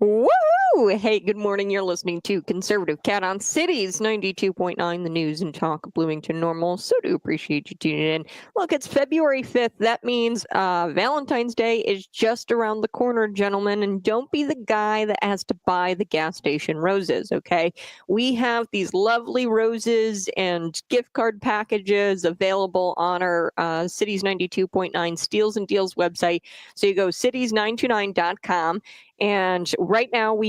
Woo! Hey, good morning. You're listening to Conservative Cat on Cities 92.9, the news and talk of Bloomington Normal. So do appreciate you tuning in. Look, it's February 5th. That means Valentine's Day is just around the corner, gentlemen. And don't be the guy that has to buy the gas station roses, okay? We have these lovely roses and gift card packages available on our Cities 92.9 Steals and Deals website. So you go cities929.com. And right now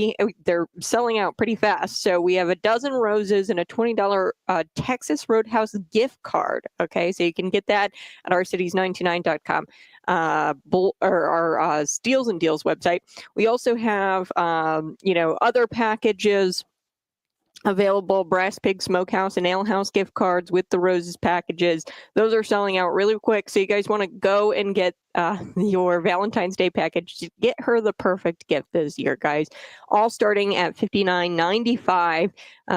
they're selling out pretty fast. So we have a dozen roses and a $20 Texas Roadhouse gift card. Okay, so you can get that at our cities929.com or our Steals and Deals website. We also have other packages available, Brass Pig Smokehouse and Ale House gift cards with the roses packages. Those are selling out really quick. So you guys want to go and get your Valentine's Day package. Get her the perfect gift this year, guys. All starting at $59.95.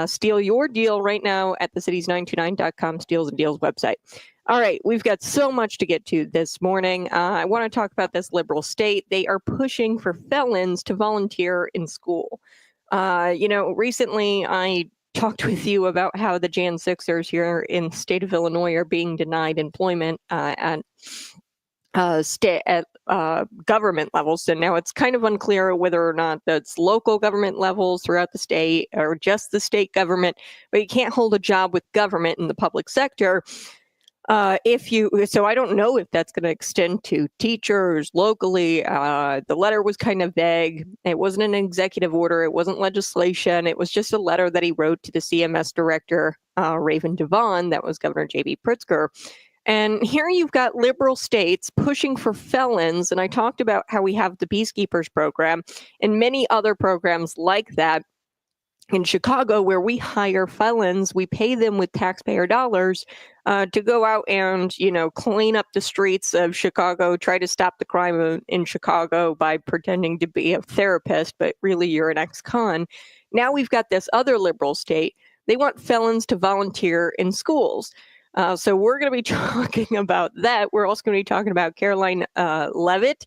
Steal your deal right now at the cities929.com Steals and Deals website. All right, we've got so much to get to this morning. I want to talk about this liberal state. They are pushing for felons to volunteer in school. Recently I talked with you about how the Jan 6ers here in the state of Illinois are being denied employment at government levels. And now it's kind of unclear whether or not that's local government levels throughout the state or just the state government, but you can't hold a job with government in the public sector. So I don't know if that's going to extend to teachers locally. The letter was kind of vague. It wasn't an executive order. It wasn't legislation. It was just a letter that he wrote to the CMS director, Raven Devon, that was Governor J.B. Pritzker. And here you've got liberal states pushing for felons. And I talked about how we have the Peacekeepers program and many other programs like that. In Chicago, where we hire felons, we pay them with taxpayer dollars to go out and, clean up the streets of Chicago, try to stop the crime in Chicago by pretending to be a therapist, but really you're an ex-con. Now we've got this other liberal state. They want felons to volunteer in schools. So we're going to be talking about that. We're also going to be talking about Karoline Leavitt.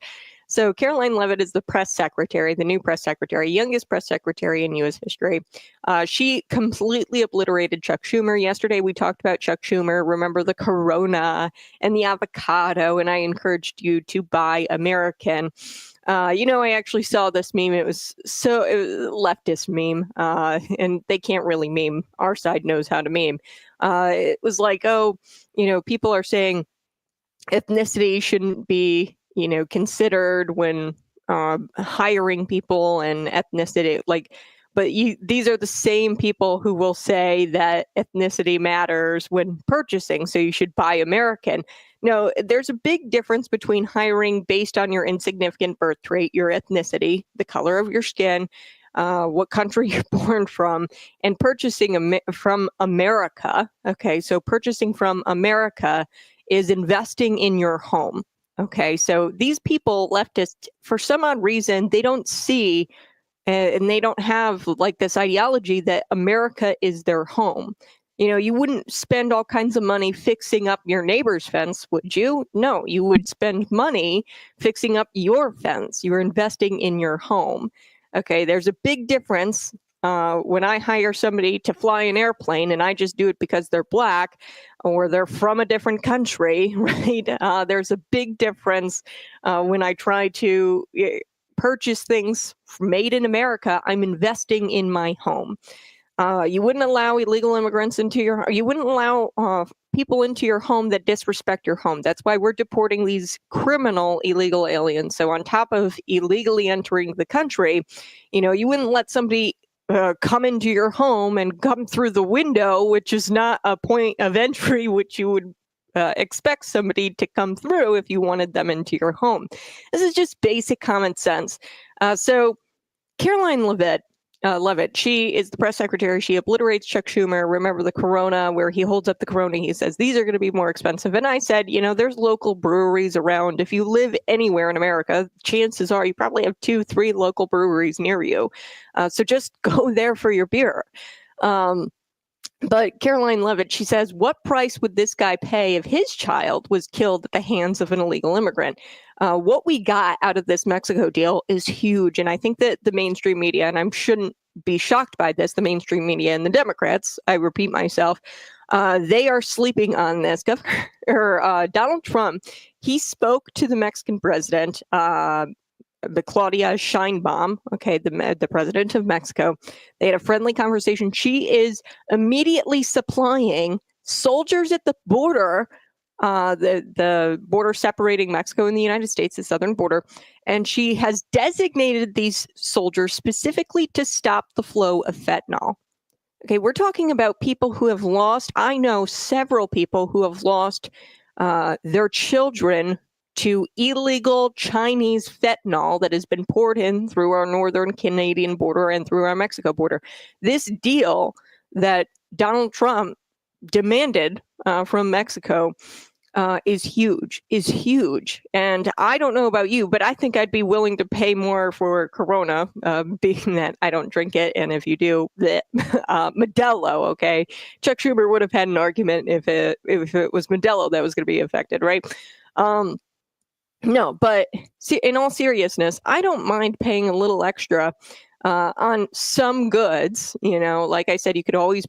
So Karoline Leavitt is the press secretary, the new press secretary, youngest press secretary in U.S. history. She completely obliterated Chuck Schumer. Yesterday, we talked about Chuck Schumer. Remember the Corona and the avocado, and I encouraged you to buy American. I actually saw this meme. It was a leftist meme, and they can't really meme. Our side knows how to meme. It was like, people are saying ethnicity shouldn't be considered when hiring people and ethnicity, these are the same people who will say that ethnicity matters when purchasing, so you should buy American. No, there's a big difference between hiring based on your insignificant birth rate, your ethnicity, the color of your skin, what country you're born from, and purchasing from America. Okay, so purchasing from America is investing in your home. Okay, so these people, leftists, for some odd reason, they don't see and they don't have this ideology that America is their home. You wouldn't spend all kinds of money fixing up your neighbor's fence, would you? No, you would spend money fixing up your fence. You're investing in your home. Okay, there's a big difference when I hire somebody to fly an airplane and I just do it because they're black or they're from a different country, right? There's a big difference when I try to purchase things made in America. I'm investing in my home. You wouldn't allow illegal immigrants you wouldn't allow people into your home that disrespect your home. That's why we're deporting these criminal illegal aliens. So on top of illegally entering the country, you wouldn't let somebody come into your home and come through the window, which is not a point of entry, which you would expect somebody to come through if you wanted them into your home. This is just basic common sense. So Karoline Leavitt, she is the press secretary. She obliterates Chuck Schumer. Remember the Corona, where he holds up the Corona. He says, these are going to be more expensive. And I said, there's local breweries around. If you live anywhere in America, chances are you probably have 2-3 local breweries near you. So just go there for your beer. But Karoline Leavitt, she says, what price would this guy pay if his child was killed at the hands of an illegal immigrant? What we got out of this Mexico deal is huge. And I think that the mainstream media, and I shouldn't be shocked by this, the mainstream media and the Democrats, I repeat myself, they are sleeping on this. Donald Trump, he spoke to the Mexican president, the Claudia Sheinbaum, okay, the president of Mexico. They had a friendly conversation. She is immediately supplying soldiers at the border, the border separating Mexico and the United States, the southern border, and she has designated these soldiers specifically to stop the flow of fentanyl. Okay, we're talking about people who have lost, I know several people who have lost their children to illegal Chinese fentanyl that has been poured in through our northern Canadian border and through our Mexico border. This deal that Donald Trump demanded from Mexico is huge. And I don't know about you, but I think I'd be willing to pay more for Corona, being that I don't drink it. And if you do, Modelo, okay? Chuck Schumer would have had an argument if it was Modelo that was going to be affected, right? No, but in all seriousness, I don't mind paying a little extra on some goods. You know, like I said, you could always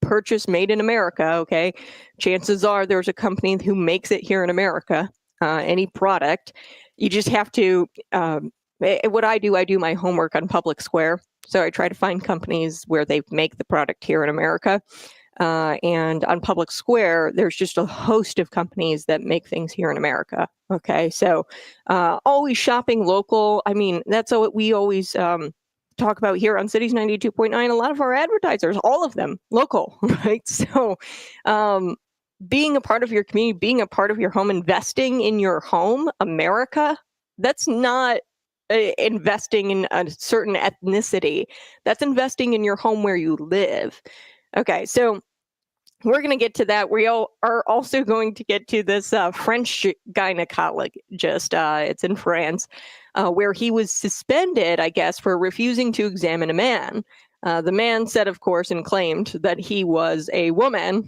purchase made in America, okay? Chances are there's a company who makes it here in America, any product. You just have to, what I do my homework on Public Square. So I try to find companies where they make the product here in America. And on Public Square, there's just a host of companies that make things here in America. Okay, so always shopping local. I mean, that's what we always talk about here on Cities 92.9. A lot of our advertisers, all of them, local, right? So being a part of your community, being a part of your home, investing in your home, America, that's not investing in a certain ethnicity. That's investing in your home where you live. Okay, so we're going to get to that. We are also going to get to this French gynecologist. It's in France, where he was suspended, I guess, for refusing to examine a man. The man said, of course, and claimed that he was a woman.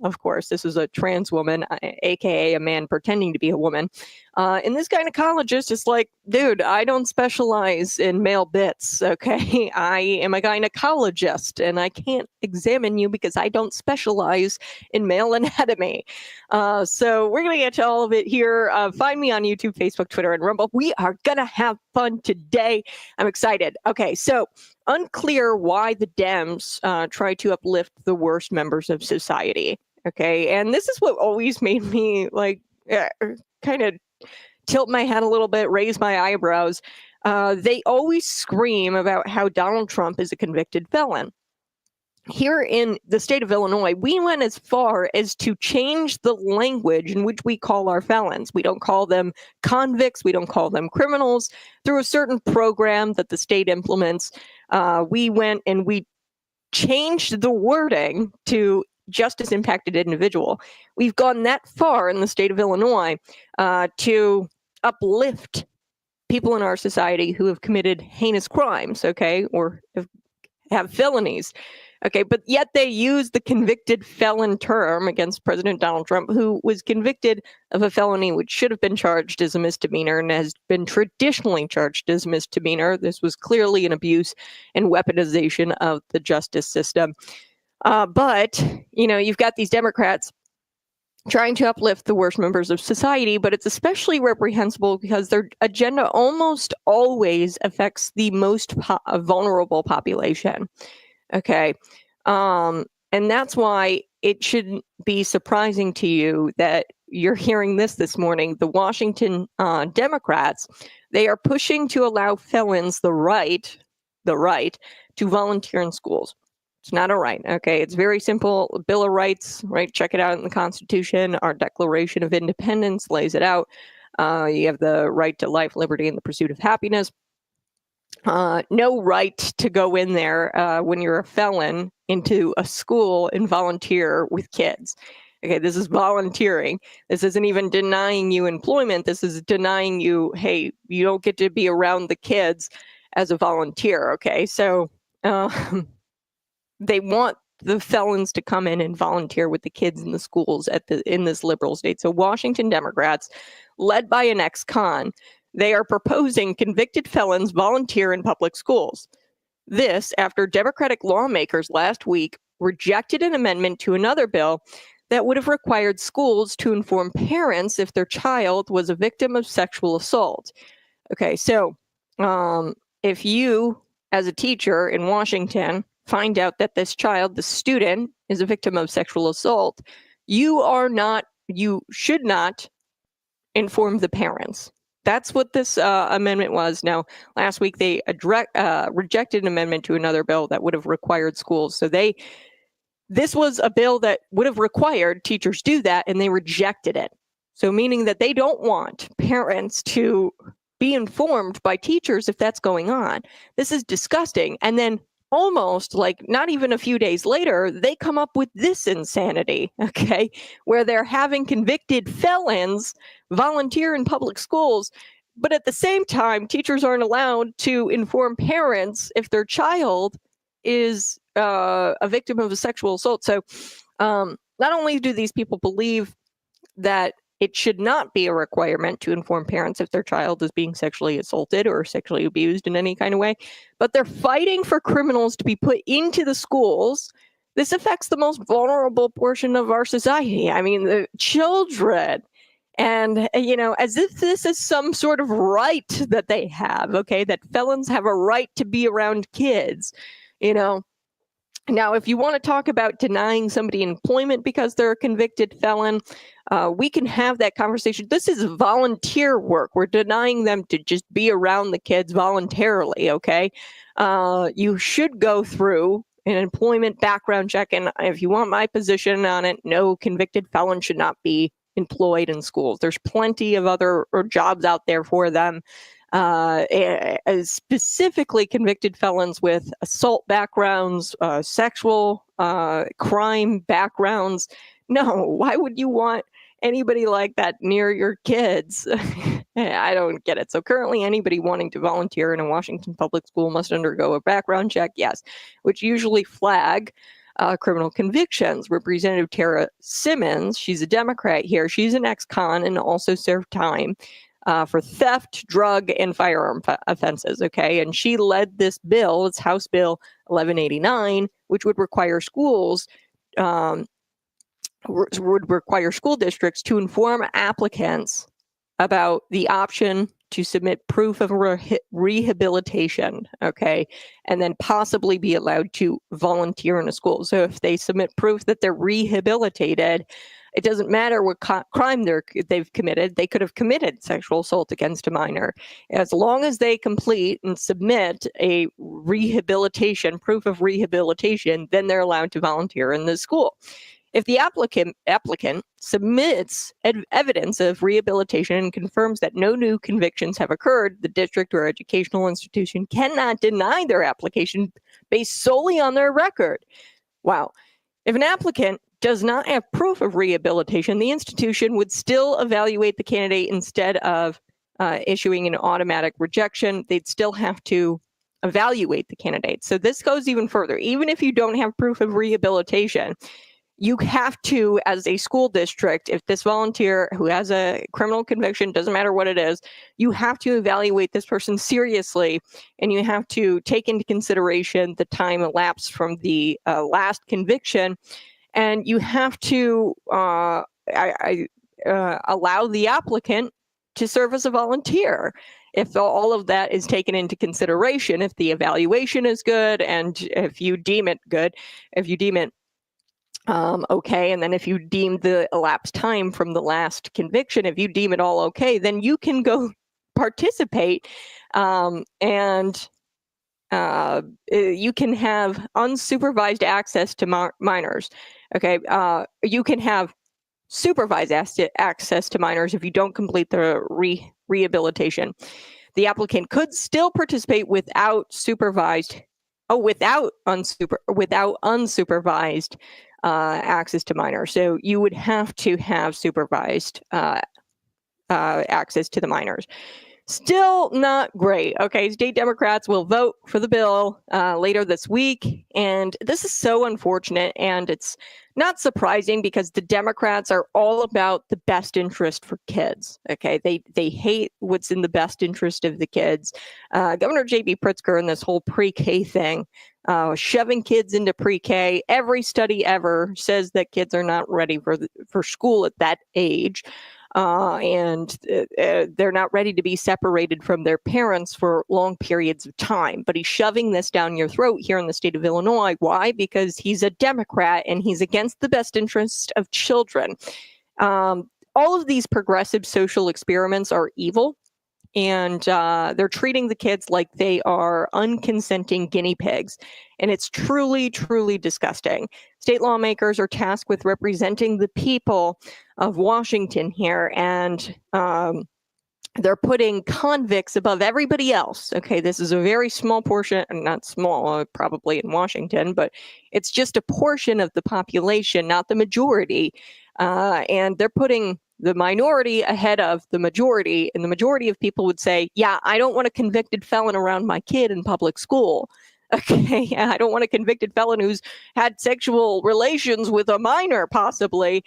Of course, this was a trans woman, aka a man pretending to be a woman. And this gynecologist is like, dude, I don't specialize in male bits, okay? I am a gynecologist, and I can't examine you because I don't specialize in male anatomy. So we're going to get to all of it here. Find me on YouTube, Facebook, Twitter, and Rumble. We are going to have fun today. I'm excited. Okay, so unclear why the Dems try to uplift the worst members of society. Okay, and this is what always made me like kind of tilt my head a little bit, raise my eyebrows. They always scream about how Donald Trump is a convicted felon. Here in the state of Illinois, we went as far as to change the language in which we call our felons. We don't call them convicts. We don't call them criminals. Through a certain program that the state implements, we went and we changed the wording to justice impacted individual. We've gone that far in the state of Illinois to uplift people in our society who have committed heinous crimes, okay, or have felonies. Okay, but yet they use the convicted felon term against President Donald Trump, who was convicted of a felony which should have been charged as a misdemeanor and has been traditionally charged as a misdemeanor. This was clearly an abuse and weaponization of the justice system. But, you know, you've got these Democrats trying to uplift the worst members of society, but it's especially reprehensible because their agenda almost always affects the most vulnerable population. Okay. And that's why it shouldn't be surprising to you that you're hearing this morning. The Washington Democrats, they are pushing to allow felons the right to volunteer in schools. It's not a right. Okay. It's very simple. Bill of Rights, right? Check it out in the Constitution. Our Declaration of Independence lays it out. You have the right to life, liberty, and the pursuit of happiness. No right to go in there when you're a felon into a school and volunteer with kids. Okay, this is volunteering. This isn't even denying you employment. This is denying you, hey, you don't get to be around the kids as a volunteer. Okay, so they want the felons to come in and volunteer with the kids in the schools in this liberal state. So Washington Democrats, led by an ex-con, they are proposing convicted felons volunteer in public schools. This after Democratic lawmakers last week rejected an amendment to another bill that would have required schools to inform parents if their child was a victim of sexual assault. Okay, so if you, as a teacher in Washington, find out that this child, the student, is a victim of sexual assault, you should not inform the parents. That's what this amendment was. Now, last week they rejected an amendment to another bill that would have required schools. So this was a bill that would have required teachers do that, and they rejected it. So meaning that they don't want parents to be informed by teachers if that's going on. This is disgusting. And then almost like not even a few days later, they come up with this insanity, okay, where they're having convicted felons volunteer in public schools. But at the same time, teachers aren't allowed to inform parents if their child is a victim of a sexual assault. So not only do these people believe that it should not be a requirement to inform parents if their child is being sexually assaulted or sexually abused in any kind of way, but they're fighting for criminals to be put into the schools. This affects the most vulnerable portion of our society. I mean, the children. And, as if this is some sort of right that they have, okay, that felons have a right to be around kids, Now, if you want to talk about denying somebody employment because they're a convicted felon, we can have that conversation. This is volunteer work. We're denying them to just be around the kids voluntarily, okay? You should go through an employment background check, and if you want my position on it, no convicted felon should not be employed in schools. There's plenty of other jobs out there for them. Specifically convicted felons with assault backgrounds, sexual crime backgrounds. No, why would you want anybody like that near your kids? I don't get it. So currently anybody wanting to volunteer in a Washington public school must undergo a background check, yes, which usually flag criminal convictions. Representative Tara Simmons, she's a Democrat here. She's an ex-con and also served time for theft, drug, and firearm offenses, okay? And she led this bill, it's House Bill 1189, which would require schools, would require school districts to inform applicants about the option to submit proof of rehabilitation, okay? And then possibly be allowed to volunteer in a school. So if they submit proof that they're rehabilitated, it doesn't matter what crime they've committed. They could have committed sexual assault against a minor. As long as they complete and submit a rehabilitation, proof of rehabilitation, then they're allowed to volunteer in the school. If the applicant submits evidence of rehabilitation and confirms that no new convictions have occurred, the district or educational institution cannot deny their application based solely on their record. Wow. If an applicant does not have proof of rehabilitation, the institution would still evaluate the candidate instead of issuing an automatic rejection. They'd still have to evaluate the candidate. So this goes even further. Even if you don't have proof of rehabilitation, you have to, as a school district, if this volunteer who has a criminal conviction, doesn't matter what it is, you have to evaluate this person seriously, and you have to take into consideration the time elapsed from the last conviction, and you have to allow the applicant to serve as a volunteer. If all of that is taken into consideration, if the evaluation is good, and if you deem it good, if you deem it okay, and then if you deem the elapsed time from the last conviction, if you deem it all okay, then you can go participate, and you can have unsupervised access to minors. Okay, you can have supervised access to minors if you don't complete the rehabilitation. The applicant could still participate without unsupervised access to minors. So you would have to have supervised access to the minors. Still not great. Okay, state Democrats will vote for the bill later this week. And this is so unfortunate. And it's not surprising because the Democrats are all about the best interest for kids. Okay, they hate what's in the best interest of the kids. Governor J.B. Pritzker and this whole pre-K thing, shoving kids into pre-K. Every study ever says that kids are not ready for school at that age. And they're not ready to be separated from their parents for long periods of time. But he's shoving this down your throat here in the state of Illinois. Why? Because he's a Democrat and he's against the best interest of children. All of these progressive social experiments are evil. And they're treating the kids like they are unconsenting guinea pigs. And it's truly, truly disgusting. State lawmakers are tasked with representing the people of Washington here. And they're putting convicts above everybody else. Okay, this is a very small portion, not small, probably in Washington, but it's just a portion of the population, not the majority. And they're putting the minority ahead of the majority, and the majority of people would say, yeah, I don't want a convicted felon around my kid in public school. Okay, I don't want a convicted felon who's had sexual relations with a minor, possibly,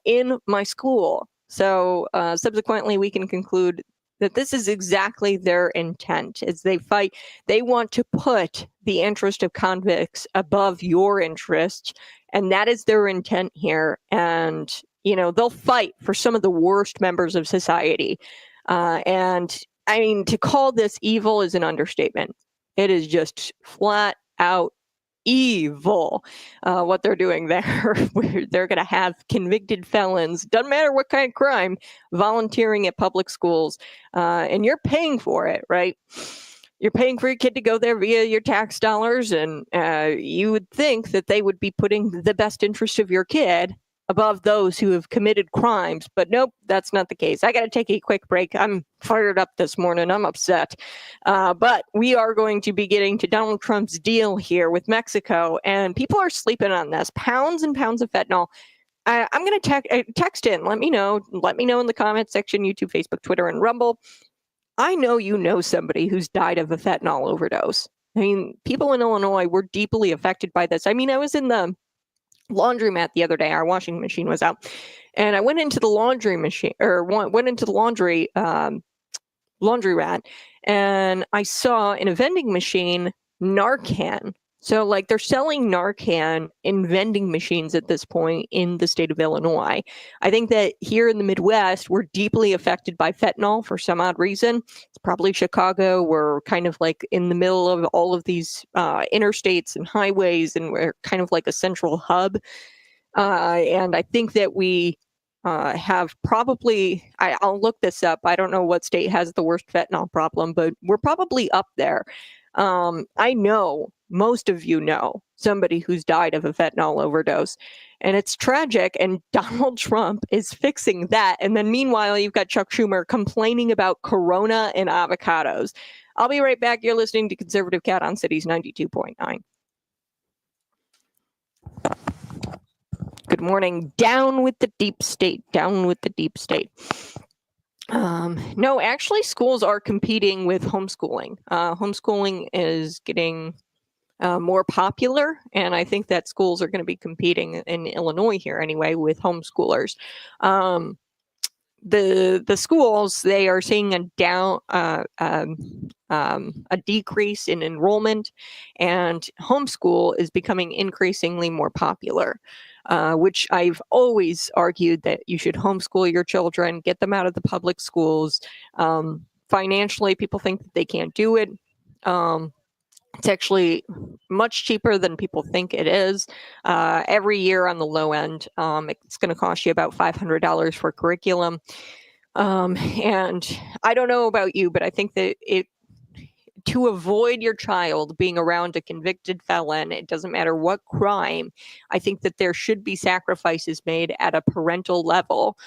in my school. So subsequently, we can conclude that this is exactly their intent, is they want to put the interest of convicts above your interest, and that is their intent here. And they'll fight for some of the worst members of society. And I mean, to call this evil is an understatement. It is just flat out evil what they're doing there. They're going to have convicted felons, doesn't matter what kind of crime, volunteering at public schools. And you're paying for it, right? You're paying for your kid to go there via your tax dollars. And you would think that they would be putting the best interest of your kid above those who have committed crimes. But nope, that's not the case. I got to take a quick break. I'm fired up this morning. I'm upset. But we are going to be getting to Donald Trump's deal here with Mexico. And people are sleeping on this. Pounds and pounds of fentanyl. I'm going to text in. Let me know. Let me know in the comments section, YouTube, Facebook, Twitter, and Rumble. I know you know somebody who's died of a fentanyl overdose. I mean, people in Illinois were deeply affected by this. I mean, I was in the laundromat the other day. Our washing machine was out, and I went into the laundry machine, or went into the laundromat, and I saw in a vending machine Narcan. So like they're selling Narcan in vending machines at this point in the state of Illinois. I think that here in the Midwest, we're deeply affected by fentanyl for some odd reason. It's probably Chicago. We're kind of like in the middle of all of these interstates and highways, and we're kind of like a central hub. And I think that we have probably, I'll look this up. I don't know what state has the worst fentanyl problem, but we're probably up there. I know most of you know somebody who's died of a fentanyl overdose, and it's tragic. And Donald Trump is fixing that. And then meanwhile, you've got Chuck Schumer complaining about Corona and avocados. I'll be right back. You're listening to Conservative Cat on Cities 92.9. Good morning. Down with the deep state. Down with the deep state. No, actually, schools are competing with homeschooling. Homeschooling is getting more popular, and I think that schools are going to be competing in Illinois here anyway with homeschoolers. The schools, they are seeing a decrease in enrollment, and homeschool is becoming increasingly more popular. Which I've always argued that you should homeschool your children, get them out of the public schools. Financially, people think that they can't do it. It's actually much cheaper than people think it is. Every year on the low end, it's going to cost you about $500 for curriculum. And I don't know about you, but I think that to avoid your child being around a convicted felon, it doesn't matter what crime, I think that there should be sacrifices made at a parental level.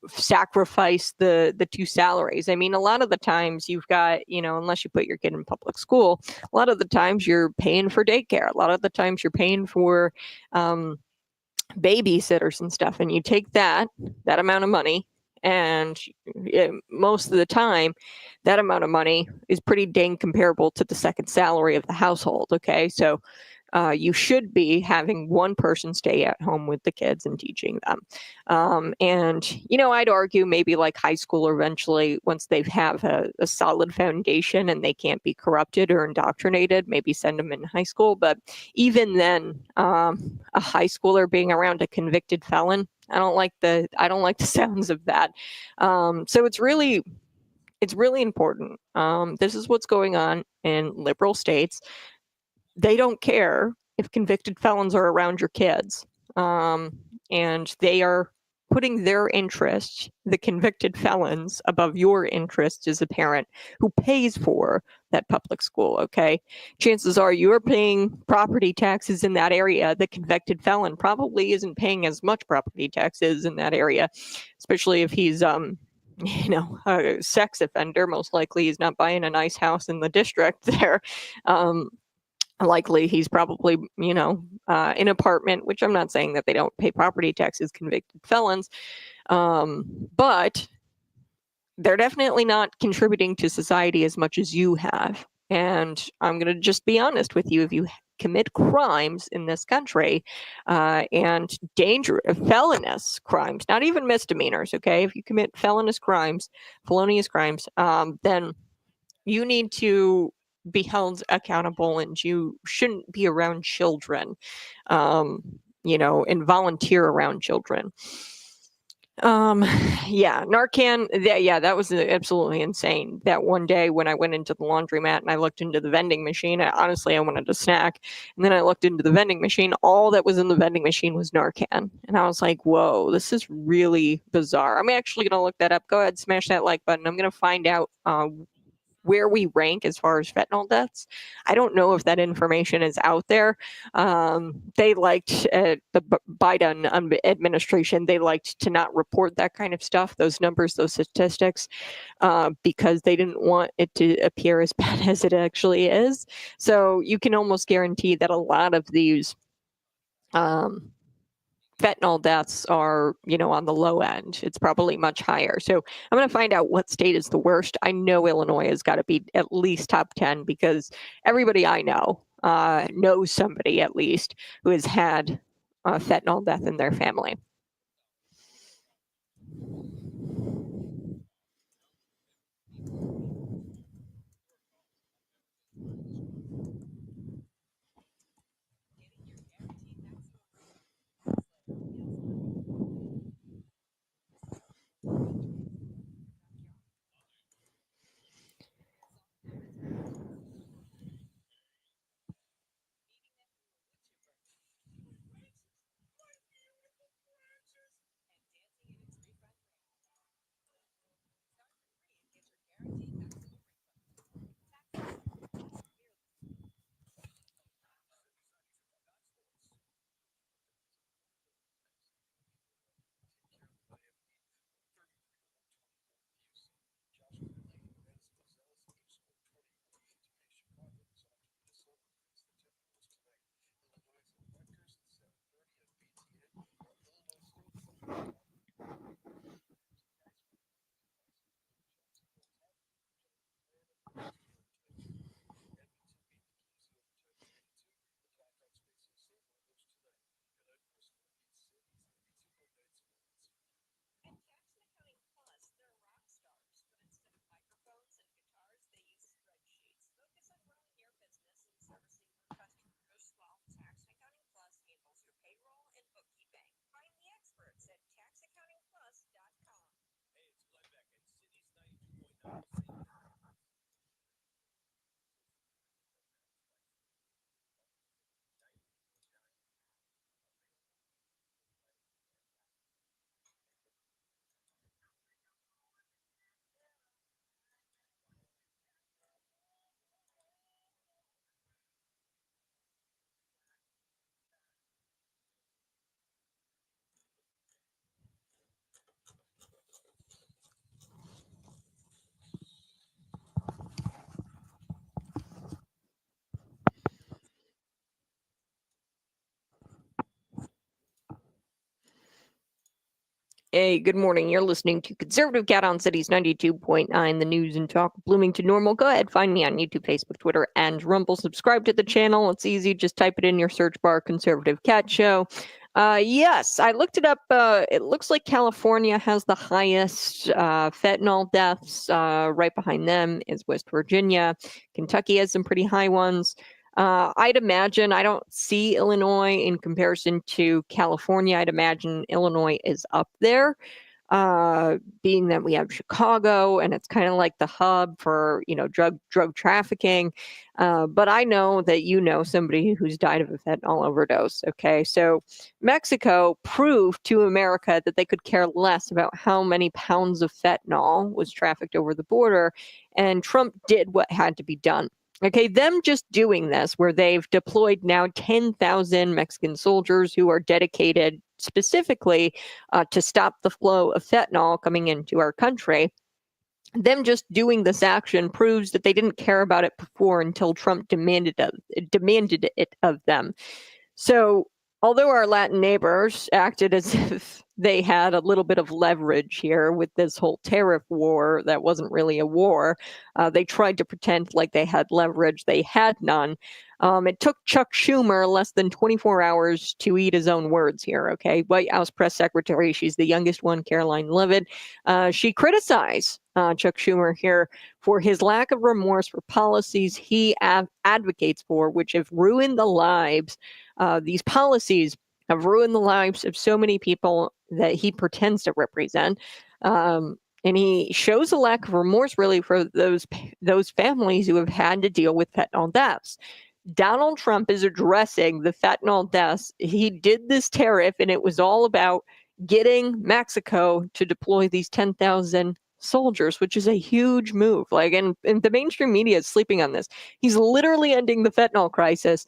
Sacrifice the two salaries. I mean, a lot of the times you've got, unless you put your kid in public school, a lot of the times you're paying for daycare. A lot of the times you're paying for babysitters and stuff. And you take that amount of money And most of the time, that amount of money is pretty dang comparable to the second salary of the household. Okay, so you should be having one person stay at home with the kids and teaching them. And, I'd argue maybe like high school or eventually, once they have a solid foundation and they can't be corrupted or indoctrinated, maybe send them in high school. But even then, a high schooler being around a convicted felon, I don't like the sounds of that. So it's really important. This is what's going on in liberal states. They don't care if convicted felons are around your kids. And they are putting their interests, the convicted felons, above your interests as a parent who pays for that public school. Okay. Chances are you're paying property taxes in that area. The convicted felon probably isn't paying as much property taxes in that area, especially if he's, a sex offender. Most likely he's not buying a nice house in the district there. Likely he's probably, an apartment, which I'm not saying that they don't pay property taxes, convicted felons, but they're definitely not contributing to society as much as you have. And I'm going to just be honest with you. If you commit crimes in this country, and felonious crimes, not even misdemeanors, okay? If you commit felonious crimes, then you need to be held accountable, and you shouldn't be around children, and volunteer around children. Narcan, that was absolutely insane. That one day when I went into the laundromat and I looked into the vending machine, I wanted a snack. And then I looked into the vending machine. All that was in the vending machine was Narcan. And I was like, whoa, this is really bizarre. I'm actually going to look that up. Go ahead, smash that like button. I'm going to find out where we rank as far as fentanyl deaths. I don't know if that information is out there. They liked the Biden administration. They liked to not report that kind of stuff, those numbers, those statistics, because they didn't want it to appear as bad as it actually is. So you can almost guarantee that a lot of these fentanyl deaths are, on the low end. It's probably much higher. So I'm going to find out what state is the worst. I know Illinois has got to be at least top 10 because everybody I know knows somebody at least who has had a fentanyl death in their family. Hey, good morning. You're listening to Conservative Cat on Cities 92.9, the news and talk Bloomington Normal. Go ahead, find me on YouTube, Facebook, Twitter, and Rumble. Subscribe to the channel. It's easy. Just type it in your search bar, Conservative Cat Show. Yes, I looked it up. It looks like California has the highest fentanyl deaths. Right behind them is West Virginia. Kentucky has some pretty high ones. I'd imagine, I don't see Illinois in comparison to California. I'd imagine Illinois is up there, being that we have Chicago and it's kind of like the hub for, drug trafficking. But I know that you know somebody who's died of a fentanyl overdose. Okay, so Mexico proved to America that they could care less about how many pounds of fentanyl was trafficked over the border, and Trump did what had to be done. Okay, them just doing this, where they've deployed now 10,000 Mexican soldiers who are dedicated specifically to stop the flow of fentanyl coming into our country. Them just doing this action proves that they didn't care about it before until Trump demanded it of them. So, although our Latin neighbors acted as if they had a little bit of leverage here with this whole tariff war that wasn't really a war, they tried to pretend like they had leverage. They had none. It took Chuck Schumer less than 24 hours to eat his own words here, okay? White House press secretary, she's the youngest one, Karoline Leavitt. She criticized Chuck Schumer here for his lack of remorse for policies he advocates for, which have ruined the lives. These policies have ruined the lives of so many people that he pretends to represent. And he shows a lack of remorse, really, for those families who have had to deal with fentanyl deaths. Donald Trump is addressing the fentanyl deaths. He did this tariff, and it was all about getting Mexico to deploy these 10,000 soldiers, which is a huge move. And the mainstream media is sleeping on this. He's literally ending the fentanyl crisis.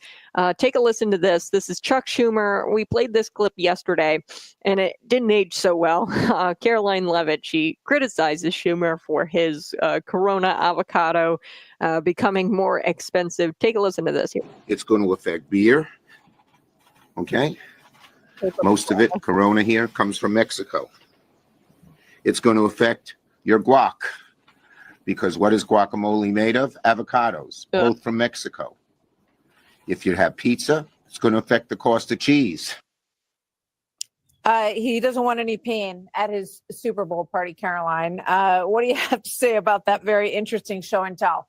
Take a listen to this. This is Chuck Schumer. We played this clip yesterday, and it didn't age so well. Karoline Leavitt, she criticizes Schumer for his Corona avocado becoming more expensive. Take a listen to this here. It's going to affect beer. Okay. Most of it, Corona here, comes from Mexico. It's going to affect your guac, because what is guacamole made of? Avocados, both from Mexico. If you have pizza, it's going to affect the cost of cheese. He doesn't want any pain at his Super Bowl party, Caroline. What do you have to say about that very interesting show and tell?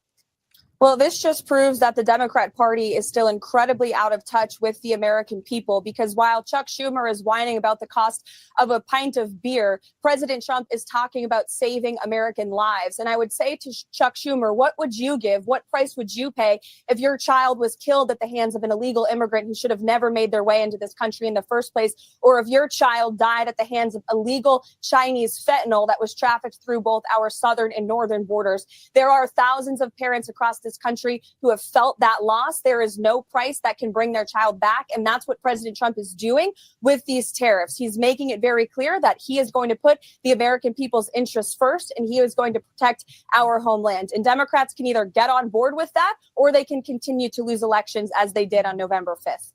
Well, this just proves that the Democrat Party is still incredibly out of touch with the American people, because while Chuck Schumer is whining about the cost of a pint of beer, President Trump is talking about saving American lives. And I would say to Chuck Schumer, what would you give? What price would you pay if your child was killed at the hands of an illegal immigrant who should have never made their way into this country in the first place? Or if your child died at the hands of illegal Chinese fentanyl that was trafficked through both our southern and northern borders? There are thousands of parents across this country who have felt that loss. There is no price that can bring their child back. And that's what President Trump is doing with these tariffs. He's making it very clear that he is going to put the American people's interests first, and he is going to protect our homeland. And Democrats can either get on board with that, or they can continue to lose elections as they did on November 5th.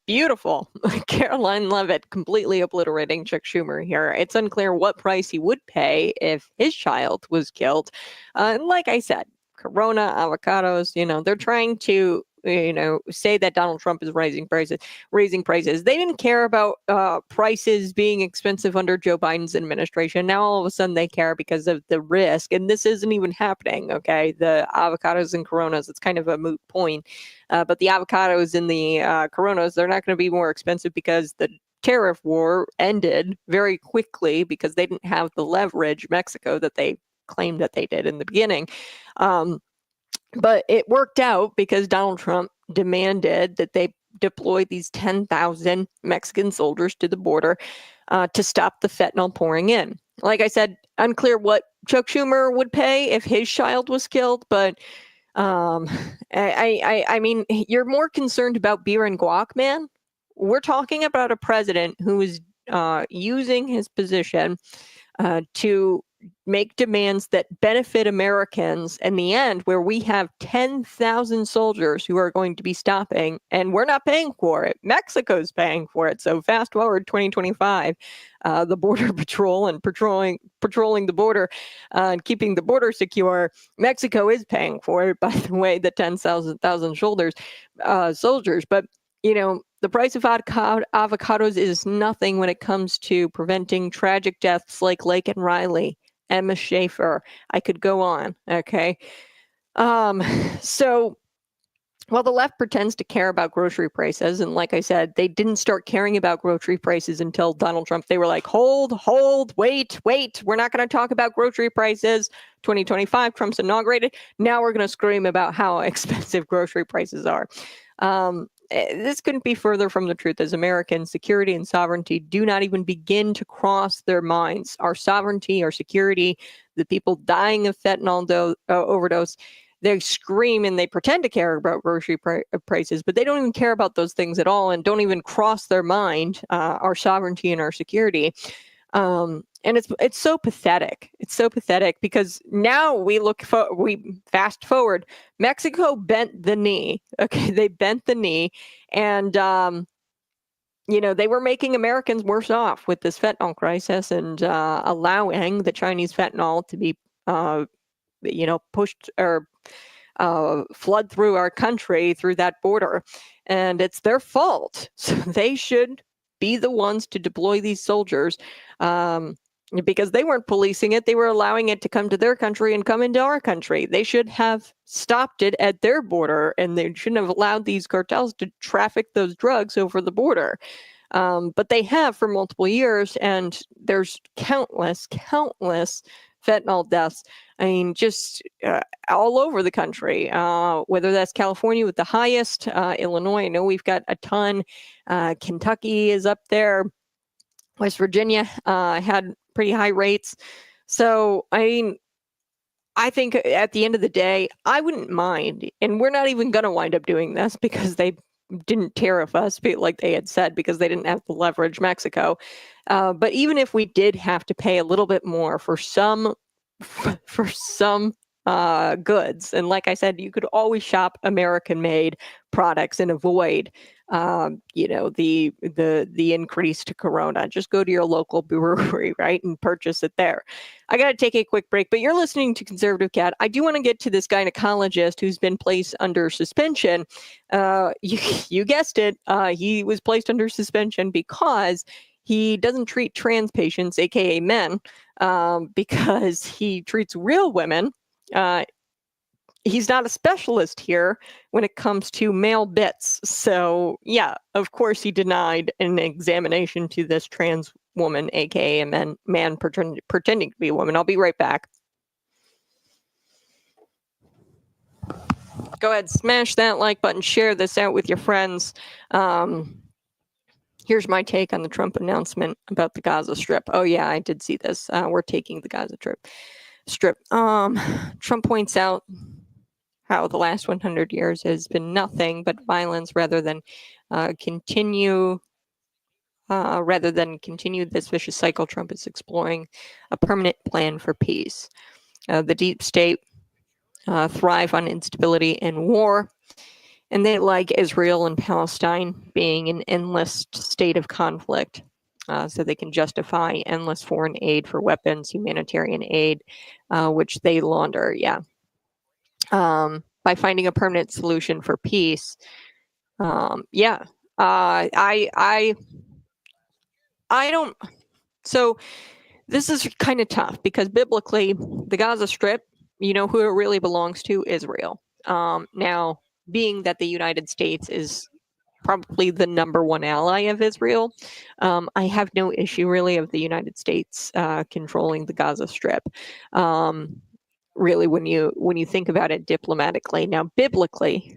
Beautiful. Karoline Leavitt completely obliterating Chuck Schumer here. It's unclear what price he would pay if his child was killed. And like I said, Corona, avocados, they're trying to, say that Donald Trump is raising prices. They didn't care about prices being expensive under Joe Biden's administration. Now all of a sudden they care because of the risk, and this isn't even happening. Okay, the avocados and Coronas, it's kind of a moot point. But the avocados and the Coronas, they're not going to be more expensive because the tariff war ended very quickly because they didn't have the leverage, Mexico, that they claimed that they did in the beginning. But it worked out because Donald Trump demanded that they deploy these 10,000 Mexican soldiers to the border to stop the fentanyl pouring in. Like I said, unclear what Chuck Schumer would pay if his child was killed, but I mean, you're more concerned about beer and guac, man. We're talking about a president who is using his position to make demands that benefit Americans in the end, where we have 10,000 soldiers who are going to be stopping, and we're not paying for it. Mexico's paying for it. So fast forward 2025, the border patrol and patrolling the border and keeping the border secure. Mexico is paying for it, by the way, the 10,000 soldiers. But the price of avocados is nothing when it comes to preventing tragic deaths like Lake and Riley, Emma Schaefer. I could go on. Okay. So while the left pretends to care about grocery prices, and like I said, they didn't start caring about grocery prices until Donald Trump. They were like, hold, wait. We're not going to talk about grocery prices. 2025, Trump's inaugurated. Now we're going to scream about how expensive grocery prices are. This couldn't be further from the truth, as American security and sovereignty do not even begin to cross their minds. Our sovereignty, our security, the people dying of fentanyl overdose, they scream and they pretend to care about grocery prices, but they don't even care about those things at all and don't even cross their mind, our sovereignty and our security. And it's so pathetic. It's so pathetic because now we fast forward. Mexico bent the knee. Okay, they bent the knee, and they were making Americans worse off with this fentanyl crisis and allowing the Chinese fentanyl to be, pushed or flood through our country through that border, and it's their fault. So they should be the ones to deploy these soldiers. Because they weren't policing it. They were allowing it to come to their country and come into our country. They should have stopped it at their border, and they shouldn't have allowed these cartels to traffic those drugs over the border. But they have for multiple years, and there's countless fentanyl deaths. I mean, just all over the country, whether that's California with the highest, Illinois, I know we've got a ton. Kentucky is up there. West Virginia had pretty high rates. So, I mean, I think at the end of the day, I wouldn't mind. And we're not even going to wind up doing this because they didn't tariff us like they had said, because they didn't have to leverage Mexico. But even if we did have to pay a little bit more for some goods, and like I said, you could always shop American-made products and avoid the increase to Corona. Just go to your local brewery, right, and purchase it there. I got to take a quick break, but you're listening to Conservative Cat. I do want to get to this gynecologist who's been placed under suspension. You guessed it. He was placed under suspension because he doesn't treat trans patients, aka men, because he treats real women. He's not a specialist here when it comes to male bits. So, yeah, of course, he denied an examination to this trans woman, aka a man pretending to be a woman. I'll be right back. Go ahead, smash that like button, share this out with your friends. Here's my take on the Trump announcement about the Gaza Strip. Oh, yeah, I did see this. We're taking the Gaza Strip. Trump points out how the last 100 years has been nothing but violence rather than continue this vicious cycle. Trump is exploring a permanent plan for peace. The deep state thrive on instability and war, and they like Israel and Palestine being an endless state of conflict. So they can justify endless foreign aid for weapons, humanitarian aid, which they launder. Yeah. By finding a permanent solution for peace. I don't. So this is kind of tough because biblically, the Gaza Strip, who it really belongs to, Israel. Now, being that the United States is probably the number one ally of Israel, I have no issue really of the United States controlling the Gaza Strip. Really, when you think about it diplomatically. Now, biblically,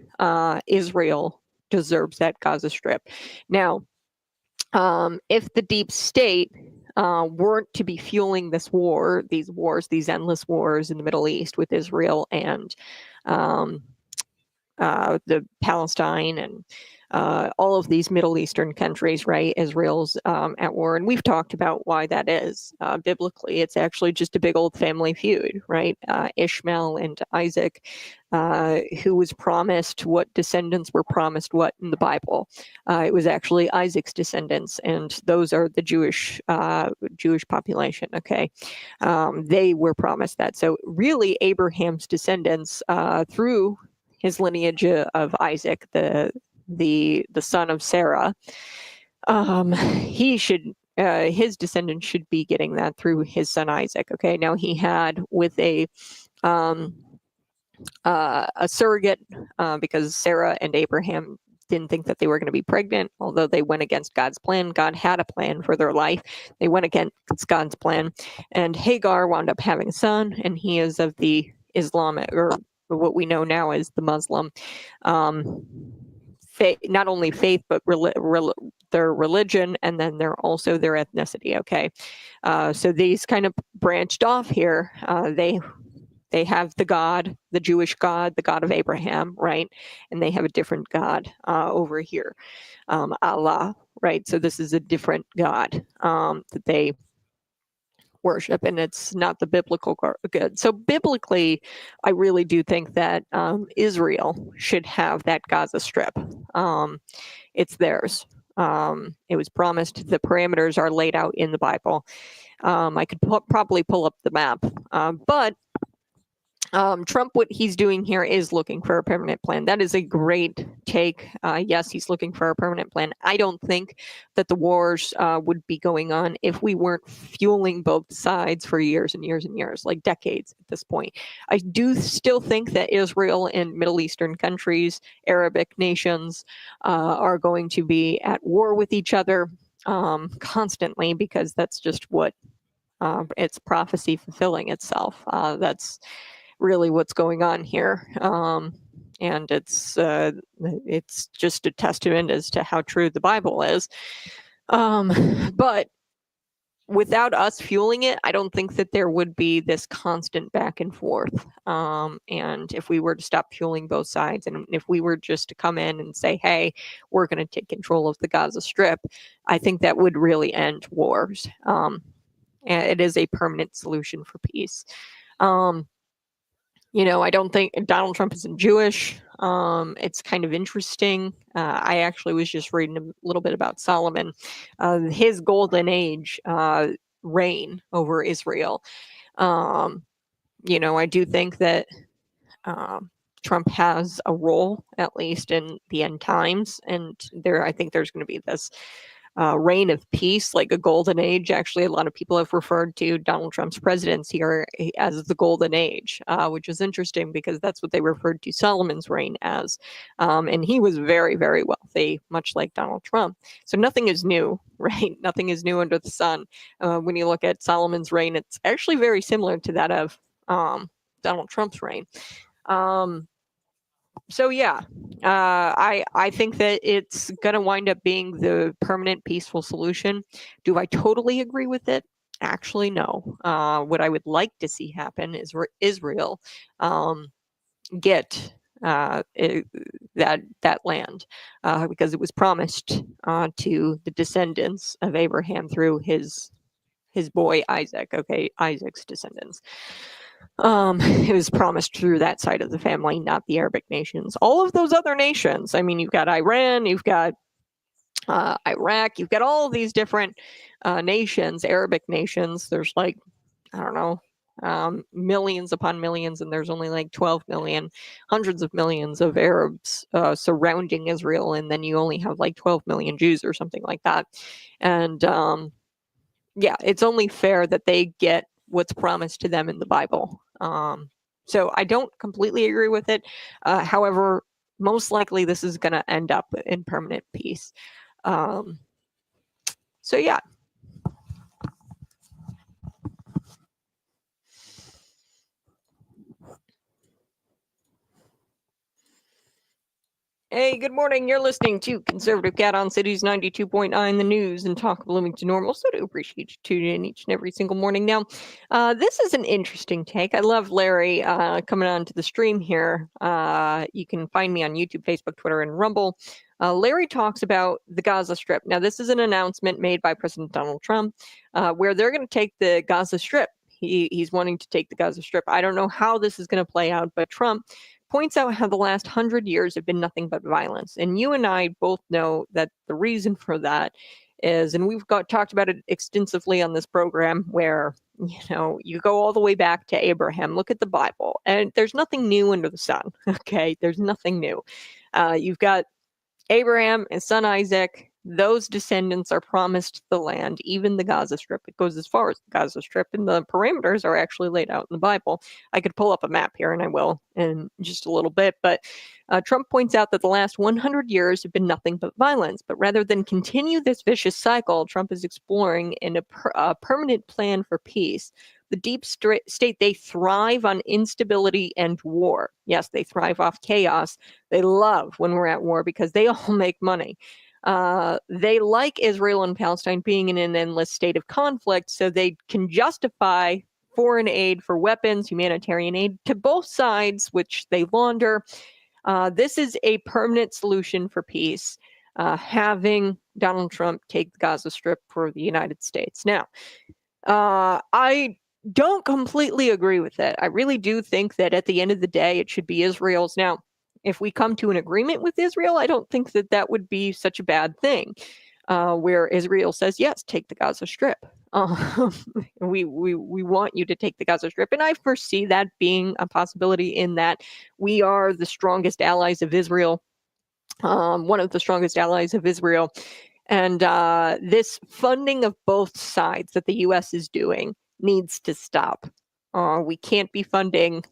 Israel deserves that Gaza Strip. Now, if the deep state weren't to be fueling these endless wars in the Middle East with Israel and the Palestine and all of these Middle Eastern countries, right? Israel's at war, and we've talked about why that is. Biblically, it's actually just a big old family feud, right? Ishmael and Isaac, who was promised what descendants were promised what in the Bible. It was actually Isaac's descendants, and those are the Jewish population. Okay, they were promised that. So really, Abraham's descendants through his lineage of Isaac, the son of Sarah, he should his descendants should be getting that through his son Isaac. Okay, now he had with a surrogate because Sarah and Abraham didn't think that they were going to be pregnant, although they went against God's plan. God had a plan for their life. They went against God's plan, and Hagar wound up having a son, and he is of the Islamic, or what we know now as the Muslim faith, not only faith, but their religion, and then they're also their ethnicity. Okay, so these kind of branched off here. They have the God, the Jewish God, the God of Abraham, right? And they have a different God over here, Allah, right? So this is a different God that they worship, and it's not the biblical good. So biblically, I really do think that Israel should have that Gaza Strip. It's theirs. It was promised. The parameters are laid out in the Bible. I could probably pull up the map, but Trump, what he's doing here is looking for a permanent plan. That is a great take. Yes, he's looking for a permanent plan. I don't think that the wars would be going on if we weren't fueling both sides for years and years and years, like decades at this point. I do still think that Israel and Middle Eastern countries, Arabic nations, are going to be at war with each other constantly, because that's just what it's prophecy fulfilling itself. That's really what's going on here, and it's just a testament as to how true the Bible is. But without us fueling it, I don't think that there would be this constant back and forth. And if we were to stop fueling both sides, and if we were just to come in and say, "Hey, we're going to take control of the Gaza Strip," I think that would really end wars. And it is a permanent solution for peace. I don't think Donald Trump isn't Jewish. It's kind of interesting. I actually was just reading a little bit about Solomon, his golden age reign over Israel. I do think that Trump has a role, at least in the end times, and I think there's going to be this reign of peace, like a golden age. Actually, a lot of people have referred to Donald Trump's presidency as the golden age, which is interesting because that's what they referred to Solomon's reign as. And he was very, very wealthy, much like Donald Trump. So nothing is new, right? Nothing is new under the sun. When you look at Solomon's reign, it's actually very similar to that of Donald Trump's reign. So yeah, I think that it's going to wind up being the permanent peaceful solution. Do I totally agree with it? Actually, no. What I would like to see happen is Israel get that land because it was promised to the descendants of Abraham through his boy Isaac. Okay, Isaac's descendants. It was promised through that side of the family, not the Arabic nations. All of those other nations, I mean, you've got Iran, you've got Iraq, you've got all of these different nations, Arabic nations. There's like, I don't know, millions upon millions, and there's only like 12 million, hundreds of millions of Arabs surrounding Israel, and then you only have like 12 million Jews or something like that. And yeah, it's only fair that they get what's promised to them in the Bible. So I don't completely agree with it. However, most likely this is going to end up in permanent peace. So yeah. Hey, good morning. You're listening to Conservative Cat on Cities 92.9 The News and Talk of Bloomington Normal. So I do appreciate you tuning in each and every single morning. Now, this is an interesting take. I love Larry coming on to the stream here. You can find me on YouTube, Facebook, Twitter, and Rumble. Larry talks about the Gaza Strip. Now, this is an announcement made by President Donald Trump where they're going to take the Gaza Strip. He's wanting to take the Gaza Strip. I don't know how this is going to play out, but Trump points out how the last 100 years have been nothing but violence. And you and I both know that the reason for that is, and we've talked about it extensively on this program, where you go all the way back to Abraham. Look at the Bible, and there's nothing new under the sun. Okay, there's nothing new. You've got Abraham and son Isaac. Those descendants are promised the land, even the Gaza Strip. It goes as far as the Gaza Strip, and the parameters are actually laid out in the Bible. I could pull up a map here, and I will in just a little bit. But Trump points out that the last 100 years have been nothing but violence. But rather than continue this vicious cycle, Trump is exploring a permanent plan for peace. The deep state, they thrive on instability and war. Yes, they thrive off chaos. They love when we're at war because they all make money. They like Israel and Palestine being in an endless state of conflict, so they can justify foreign aid for weapons, humanitarian aid to both sides, which they launder. This is a permanent solution for peace, having Donald Trump take the Gaza Strip for the United States. Now, I don't completely agree with it. I really do think that at the end of the day, it should be Israel's. Now, if we come to an agreement with Israel, I don't think that that would be such a bad thing, where Israel says, yes, take the Gaza Strip. We want you to take the Gaza Strip. And I foresee that being a possibility, in that we are the strongest allies of Israel, one of the strongest allies of Israel. And this funding of both sides that the U.S. is doing needs to stop. We can't be funding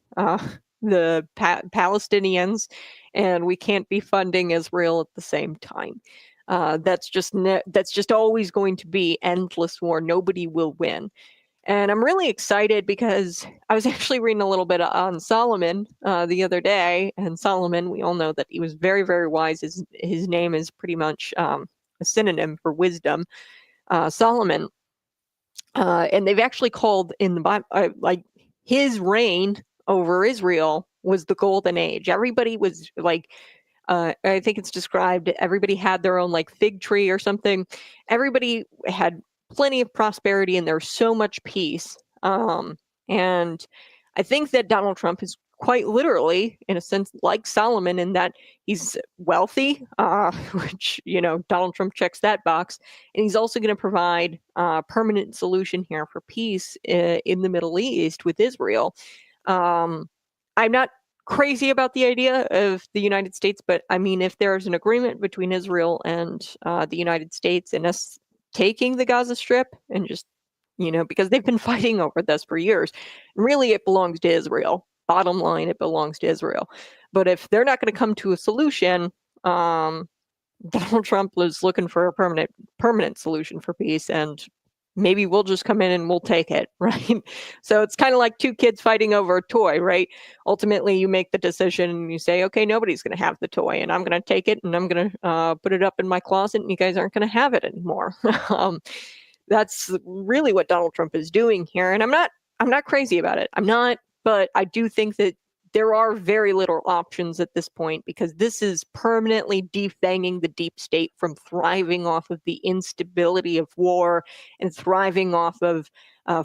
the Palestinians, and we can't be funding Israel at the same time. That's just always going to be endless war. Nobody will win. And I'm really excited because I was actually reading a little bit on Solomon the other day. And Solomon, we all know that he was very, very wise. His name is pretty much a synonym for wisdom, Solomon. And they've actually called in the Bible, like, his reign over Israel was the golden age. Everybody was like, I think it's described, everybody had their own like fig tree or something. Everybody had plenty of prosperity, and there was so much peace. And I think that Donald Trump is quite literally, in a sense, like Solomon, in that he's wealthy, which, Donald Trump checks that box. And he's also going to provide a permanent solution here for peace in the Middle East with Israel. I'm not crazy about the idea of the United States, but I mean, if there's an agreement between Israel and the United States, and us taking the Gaza Strip, and just, because they've been fighting over this for years, really it belongs to Israel. Bottom line, it belongs to Israel. But if they're not going to come to a solution, Donald Trump is looking for a permanent solution for peace, and maybe we'll just come in and we'll take it, right? So it's kind of like two kids fighting over a toy, right? Ultimately, you make the decision and you say, okay, nobody's going to have the toy, and I'm going to take it, and I'm going to put it up in my closet, and you guys aren't going to have it anymore. That's really what Donald Trump is doing here. And I'm not crazy about it. I'm not, but I do think that there are very little options at this point, because this is permanently defanging the deep state from thriving off of the instability of war and thriving off of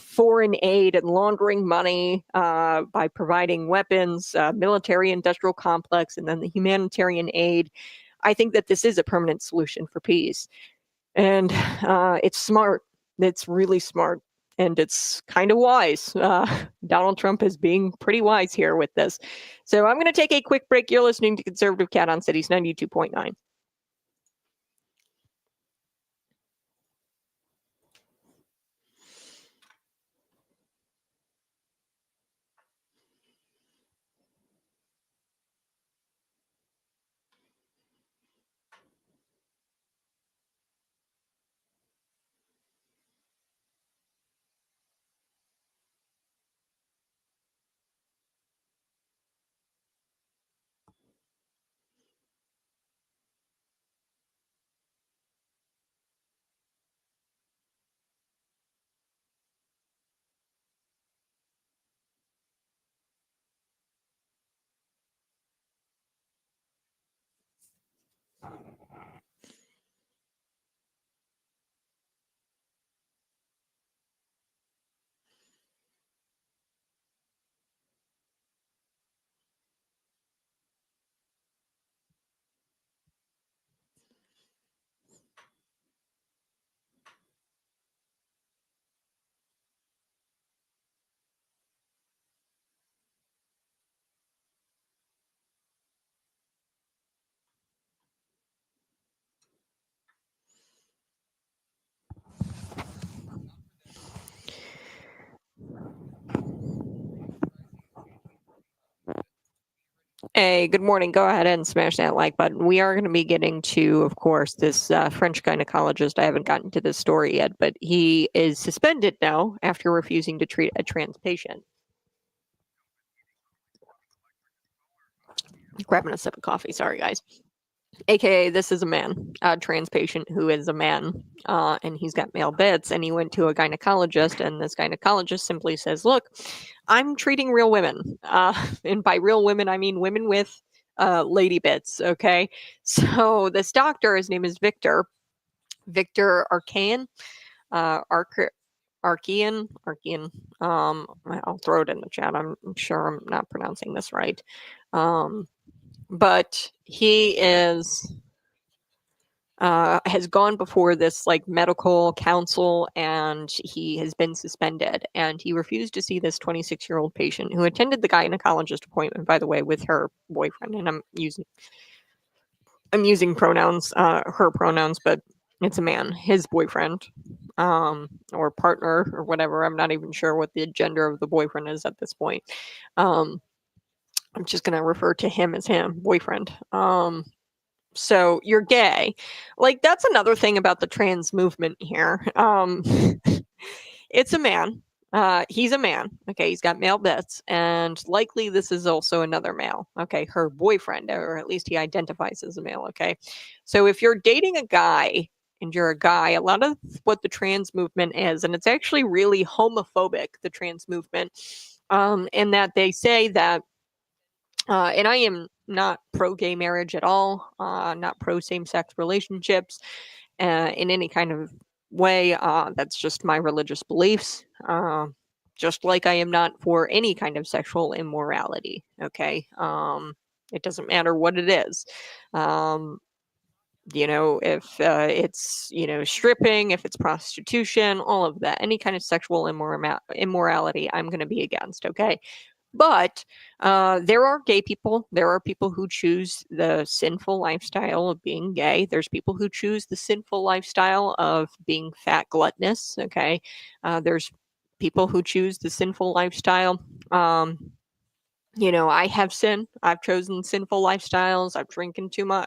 foreign aid and laundering money by providing weapons, military industrial complex, and then the humanitarian aid. I think that this is a permanent solution for peace. And it's smart. It's really smart. And it's kind of wise. Donald Trump is being pretty wise here with this. So I'm going to take a quick break. You're listening to Conservative Cat on Cities 92.9. Hey, good morning. Go ahead and smash that like button. We are going to be getting to, of course, this French gynecologist. I haven't gotten to this story yet, but he is suspended now after refusing to treat a trans patient. Grabbing a sip of coffee. Sorry, guys. AKA, this is a man, a trans patient who is a man, and he's got male bits, and he went to a gynecologist, and this gynecologist simply says, look, I'm treating real women. And by real women, I mean women with lady bits, okay? So this doctor, his name is Victor Arcan, Archean. I'll throw it in the chat. I'm sure I'm not pronouncing this right. But he is has gone before this like medical council, and he has been suspended, and he refused to see this 26-year-old patient who attended the gynecologist appointment, by the way, with her boyfriend. And I'm using pronouns, her pronouns, but it's a man, his boyfriend, or partner or whatever. I'm not even sure what the gender of the boyfriend is at this point. I'm just going to refer to him as him, boyfriend. So you're gay. Like, that's another thing about the trans movement here. It's a man. He's a man. Okay, he's got male bits, and likely this is also another male. Okay, her boyfriend, or at least he identifies as a male. Okay, so if you're dating a guy and you're a guy, a lot of what the trans movement is, and it's actually really homophobic, the trans movement, in that they say that, and I am not pro-gay marriage at all, not pro-same-sex relationships in any kind of way. That's just my religious beliefs. Just like I am not for any kind of sexual immorality. Okay, it doesn't matter what it is. If it's stripping, if it's prostitution, all of that, any kind of sexual immorality, I'm going to be against. Okay. But there are gay people. There are people who choose the sinful lifestyle of being gay. There's people who choose the sinful lifestyle of being fat, gluttonous. Okay. There's people who choose the sinful lifestyle. I have sinned. I've chosen sinful lifestyles. I've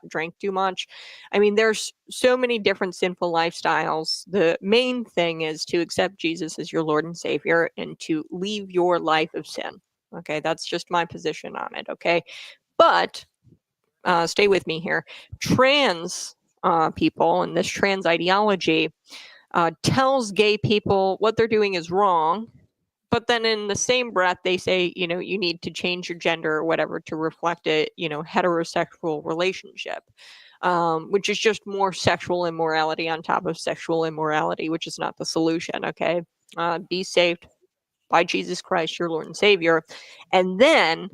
drank too much. I mean, there's so many different sinful lifestyles. The main thing is to accept Jesus as your Lord and Savior and to leave your life of sin. Okay, that's just my position on it. Okay, but stay with me here. Trans people and this trans ideology tells gay people what they're doing is wrong, but then in the same breath they say, you need to change your gender or whatever to reflect a heterosexual relationship, which is just more sexual immorality on top of sexual immorality, which is not the solution. Okay, be saved by Jesus Christ, your Lord and Savior, and then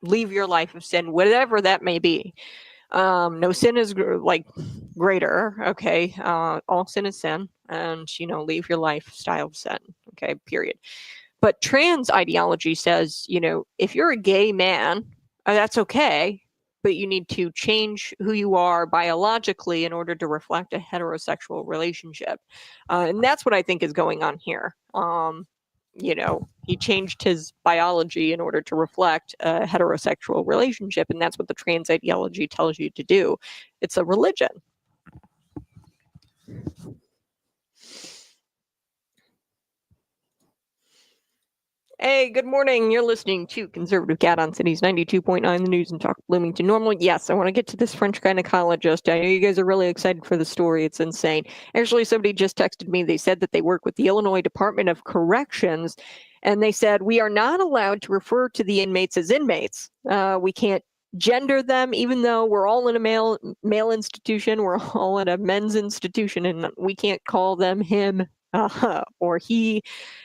leave your life of sin, whatever that may be. No sin is greater. Okay, all sin is sin, and leave your lifestyle of sin. Okay, period. But trans ideology says, if you're a gay man, that's okay, but you need to change who you are biologically in order to reflect a heterosexual relationship. And that's what I think is going on here. He changed his biology in order to reflect a heterosexual relationship, and that's what the trans ideology tells you to do. It's a religion. Hey, good morning. You're listening to Conservative Cat on Cities 92.9, the news and talk Bloomington Normal. Yes, I want to get to this French gynecologist. I know you guys are really excited for the story. It's insane. Actually, somebody just texted me. They said that they work with the Illinois Department of Corrections, and they said, we are not allowed to refer to the inmates as inmates. We can't gender them, even though we're all in a male institution. We're all in a men's institution, and we can't call them him or he.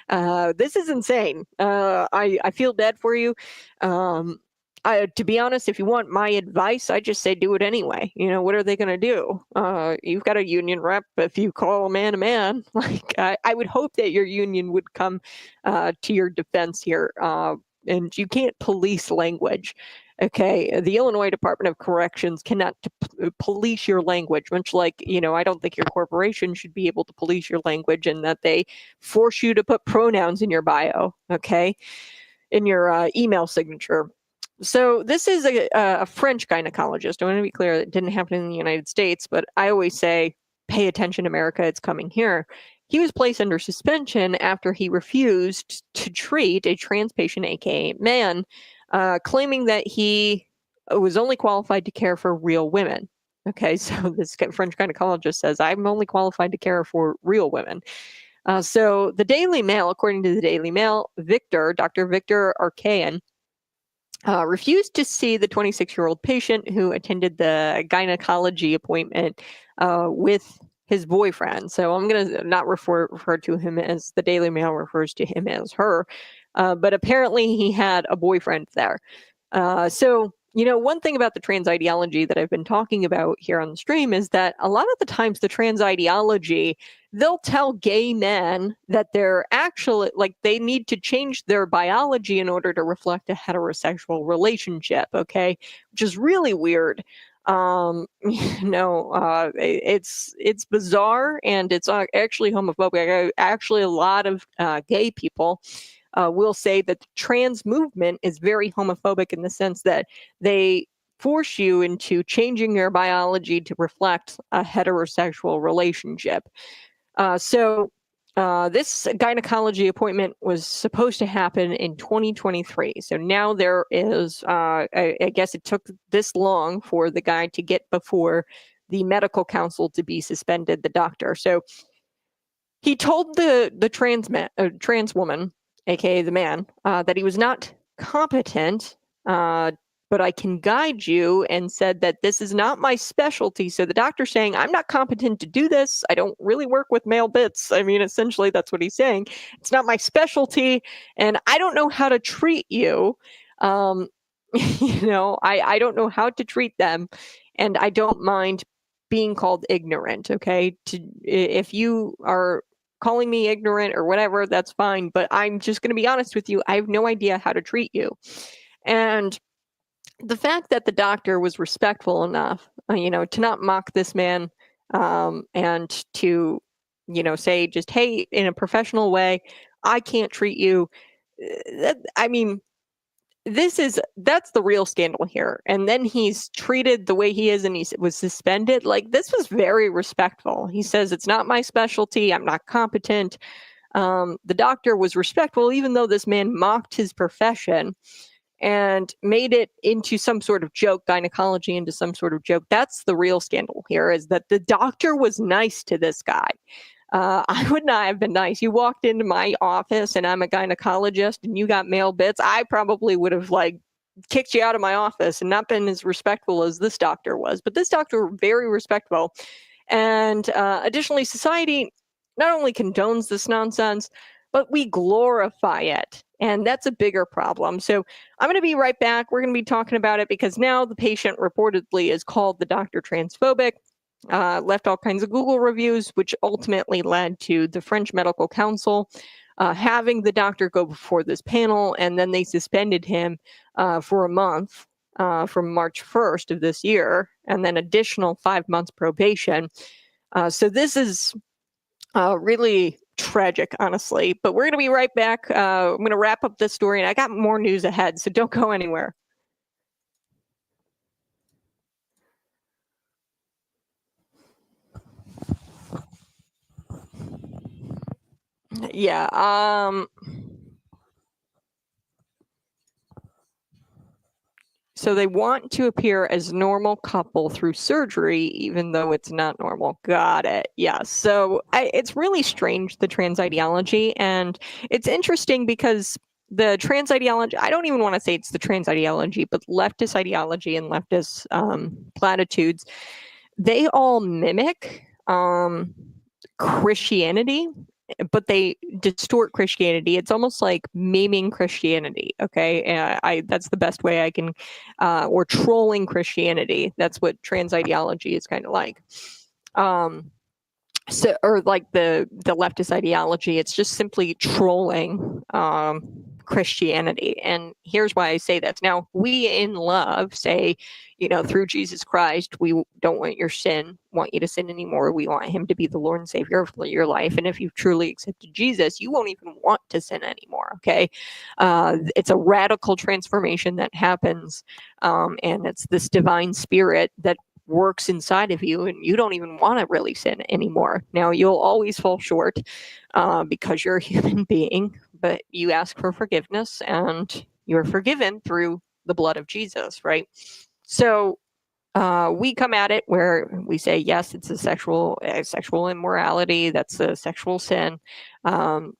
This is insane. I feel bad for you. To be honest, if you want my advice, I just say do it anyway. What are they going to do? You've got a union rep. If you call a man, like I would hope that your union would come to your defense here. And you can't police language. Okay, the Illinois Department of Corrections cannot police your language, much like, I don't think your corporation should be able to police your language, and that they force you to put pronouns in your bio, okay, in your email signature. So this is a French gynecologist. I want to be clear, it didn't happen in the United States, but I always say, pay attention, America, it's coming here. He was placed under suspension after he refused to treat a trans patient, aka man, claiming that he was only qualified to care for real women. Okay, so this French gynecologist says, I'm only qualified to care for real women. So the Daily Mail, according to the Daily Mail, Dr. Victor Arkayan, refused to see the 26-year-old patient who attended the gynecology appointment with his boyfriend. So I'm going to not refer to him as the Daily Mail refers to him as her, but apparently he had a boyfriend there. So, one thing about the trans ideology that I've been talking about here on the stream is that a lot of the times the trans ideology, they'll tell gay men that they're actually, like, they need to change their biology in order to reflect a heterosexual relationship, okay? Which is really weird. It's bizarre, and it's actually homophobic. Actually, a lot of gay people will say that the trans movement is very homophobic in the sense that they force you into changing your biology to reflect a heterosexual relationship. So this gynecology appointment was supposed to happen in 2023. So now there is, I guess it took this long for the guy to get before the medical council to be suspended, the doctor. So he told the trans woman, aka the man, that he was not competent, but I can guide you, and said that this is not my specialty. So the doctor's saying, I'm not competent to do this. I don't really work with male bits. I mean, essentially, that's what he's saying. It's not my specialty, and I don't know how to treat you. I don't know how to treat them, and I don't mind being called ignorant. Okay, if you are calling me ignorant or whatever, that's fine. But I'm just going to be honest with you. I have no idea how to treat you. And the fact that the doctor was respectful enough, to not mock this man, and to, say just, hey, in a professional way, I can't treat you. That's the real scandal here. And then he's treated the way he is, and he was suspended. Like, this was very respectful. He says, it's not my specialty. I'm not competent. The doctor was respectful, even though this man mocked his profession and made it into some sort of joke, gynecology into some sort of joke. That's the real scandal here, is that the doctor was nice to this guy. I would not have been nice. You walked into my office and I'm a gynecologist and you got male bits. I probably would have kicked you out of my office and not been as respectful as this doctor was. But this doctor was very respectful. And additionally, society not only condones this nonsense, but we glorify it. And that's a bigger problem. So I'm going to be right back. We're going to be talking about it because now the patient reportedly is called the doctor transphobic. Left all kinds of Google reviews, which ultimately led to the French Medical Council having the doctor go before this panel, and then they suspended him for a month from March 1st of this year, and then additional 5 months probation. So this is really tragic, honestly, but we're going to be right back. I'm going to wrap up this story, and I got more news ahead, so don't go anywhere. Yeah. So they want to appear as normal couple through surgery, even though it's not normal. Got it. Yeah. So it's really strange, the trans ideology. And it's interesting because the trans ideology, I don't even want to say it's the trans ideology, but leftist ideology and leftist platitudes, they all mimic Christianity, but they distort Christianity. It's almost like memeing Christianity. Okay. That's the best way I can, or trolling Christianity. That's what trans ideology is kind of like. So, or like the leftist ideology, it's just simply trolling Christianity. And here's why I say that. Now, we in love say, through Jesus Christ, we don't want you to sin anymore. We want him to be the Lord and Savior of your life. And if you've truly accepted Jesus, you won't even want to sin anymore. Okay. It's a radical transformation that happens. And it's this divine spirit that works inside of you, and you don't even want to really sin anymore. Now, you'll always fall short because you're a human being, but you ask for forgiveness and you're forgiven through the blood of Jesus, right? So we come at it where we say, yes, it's a sexual immorality. That's a sexual sin. Be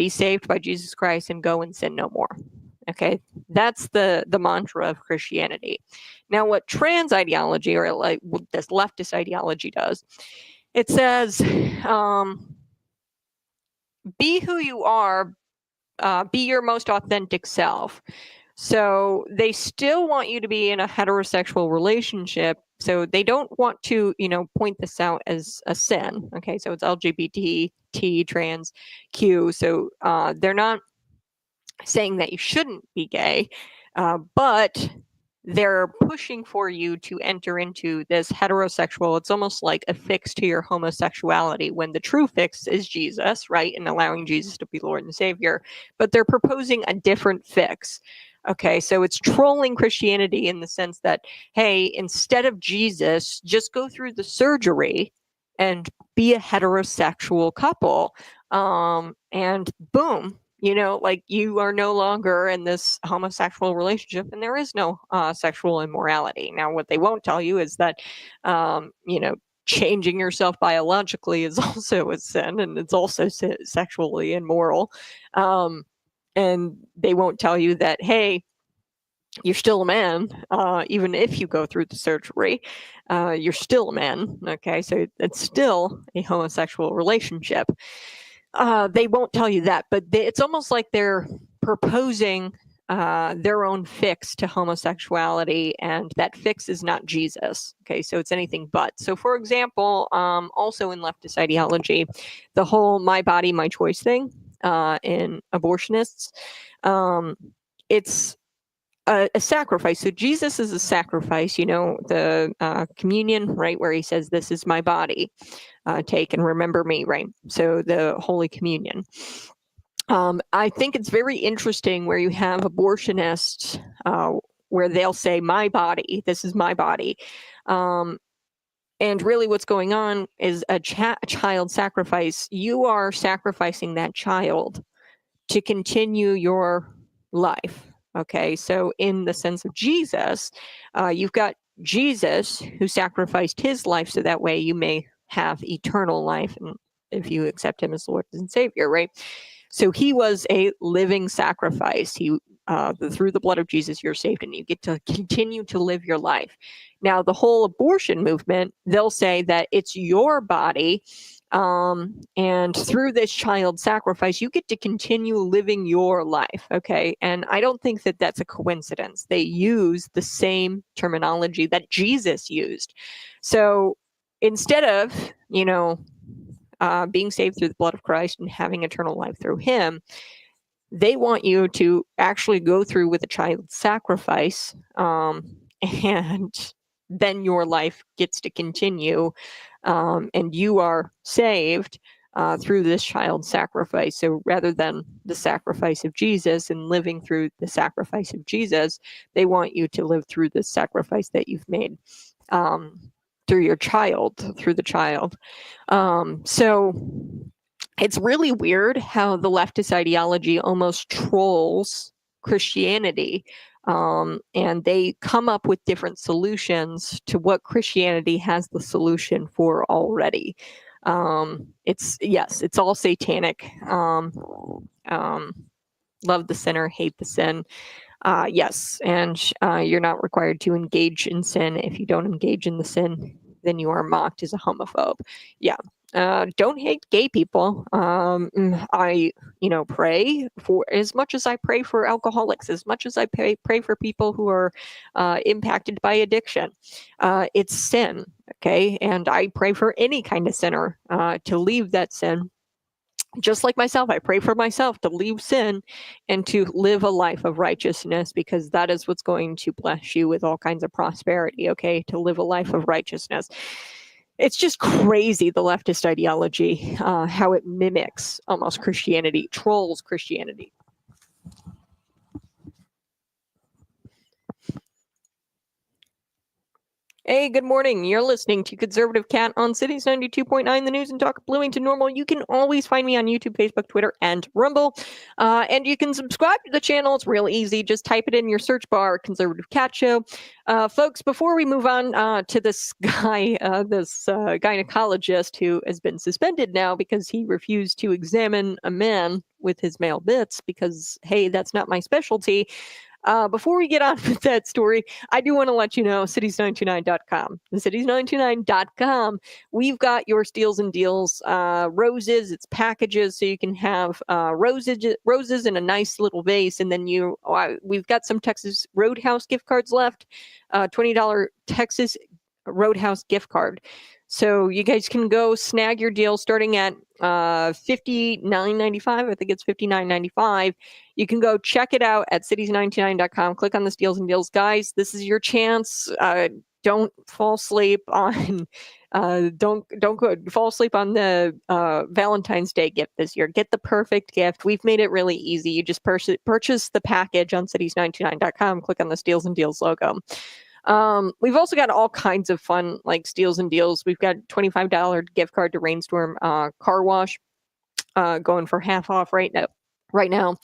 saved by Jesus Christ and go and sin no more. Okay, that's the mantra of Christianity. Now, what trans ideology, or like what this leftist ideology does, it says, be who you are, be your most authentic self. So they still want you to be in a heterosexual relationship. So they don't want to, point this out as a sin. Okay, so it's LGBT, T, trans, Q. So they're not saying that you shouldn't be gay, but they're pushing for you to enter into this heterosexual. It's almost like a fix to your homosexuality, when the true fix is Jesus, right? And allowing Jesus to be Lord and Savior. But they're proposing a different fix. Okay, so it's trolling Christianity in the sense that, hey, instead of Jesus, just go through the surgery and be a heterosexual couple. And boom, like you are no longer in this homosexual relationship, and there is no sexual immorality. Now, what they won't tell you is that, changing yourself biologically is also a sin, and it's also sexually immoral. And they won't tell you that, hey, you're still a man, even if you go through the surgery, you're still a man. Okay, so it's still a homosexual relationship. They won't tell you that, but it's almost like they're proposing their own fix to homosexuality, and that fix is not Jesus. Okay, so it's anything but. So, for example, also in leftist ideology, the whole "my body, my choice" thing in abortionists, it's a sacrifice. So Jesus is a sacrifice. The communion, right, where he says, "This is my body. Take and remember me," right? So the Holy Communion. I think it's very interesting where you have abortionists where they'll say, "My body, this is my body." And really what's going on is a child sacrifice. You are sacrificing that child to continue your life. Okay, so in the sense of Jesus, you've got Jesus who sacrificed his life so that way you may have eternal life, and if you accept him as Lord and Savior, right? So he was a living sacrifice. Through the blood of Jesus, you're saved, and you get to continue to live your life. Now, the whole abortion movement, they'll say that it's your body, and through this child sacrifice, you get to continue living your life. Okay, and I don't think that that's a coincidence. They use the same terminology that Jesus used. So instead of, being saved through the blood of Christ and having eternal life through him, they want you to actually go through with a child sacrifice, and then your life gets to continue, and you are saved through this child sacrifice. So rather than the sacrifice of Jesus and living through the sacrifice of Jesus, they want you to live through the sacrifice that you've made through the child. So it's really weird how the leftist ideology almost trolls Christianity, and they come up with different solutions to what Christianity has the solution for already. It's all satanic. Love the sinner, hate the sin. Yes, and you're not required to engage in sin. If you don't engage in the sin, then you are mocked as a homophobe. Yeah. Don't hate gay people. I, pray for, as much as I pray for alcoholics, as much as I pray for people who are impacted by addiction. It's sin, okay? And I pray for any kind of sinner to leave that sin. Just like myself, I pray for myself to leave sin and to live a life of righteousness, because that is what's going to bless you with all kinds of prosperity, okay? To live a life of righteousness. It's just crazy, the leftist ideology, how it mimics almost Christianity, trolls Christianity. Hey, good morning. You're listening to Conservative Cat on Cities 92.9, the news and talk of Bloomington Normal. You can always find me on YouTube, Facebook, Twitter, and Rumble. And you can subscribe to the channel. It's real easy. Just type it in your search bar, Conservative Cat Show. Folks, before we move on to this guy, this gynecologist who has been suspended now because he refused to examine a man with his male bits because, hey, that's not my specialty. Before we get on with that story, I do want to let you know, cities929.com. The cities929.com, we've got your steals and deals, roses, it's packages, so you can have roses in a nice little vase, and then we've got some Texas Roadhouse gift cards left, $20 Texas Roadhouse gift card. So you guys can go snag your deal starting at $59.95. I think it's $59.95. You can go check it out at cities99.com. Click on the steals and deals. Guys, this is your chance. Don't fall asleep on don't fall asleep on the Valentine's Day gift this year. Get the perfect gift. We've made it really easy. You just purchase the package on cities929.com. Click on the steals and deals logo. We've also got all kinds of fun like steals and deals. We've got $25 gift card to Rainstorm car wash going for half off right now.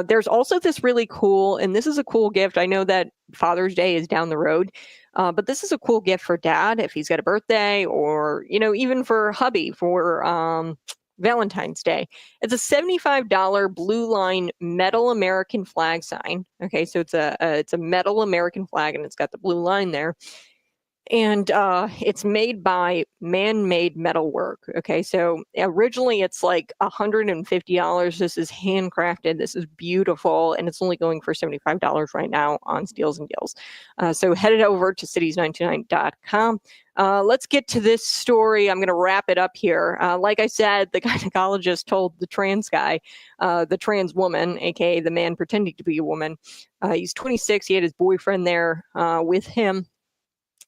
There's also this really cool, and this is a cool gift. I know that Father's Day is down the road, but this is a cool gift for dad if he's got a birthday, or even for hubby for Valentine's Day. It's a $75 blue line metal American flag sign. Okay, so it's a metal American flag, and it's got the blue line there. And it's made by man-made metalwork. Okay, so originally it's like $150. This is handcrafted. This is beautiful, and it's only going for $75 right now on Steals and Deals. So head it over to cities929.com. Let's get to this story. I'm going to wrap it up here. Like I said, the gynecologist told the trans guy, the trans woman, aka the man pretending to be a woman. He's 26. He had his boyfriend there with him.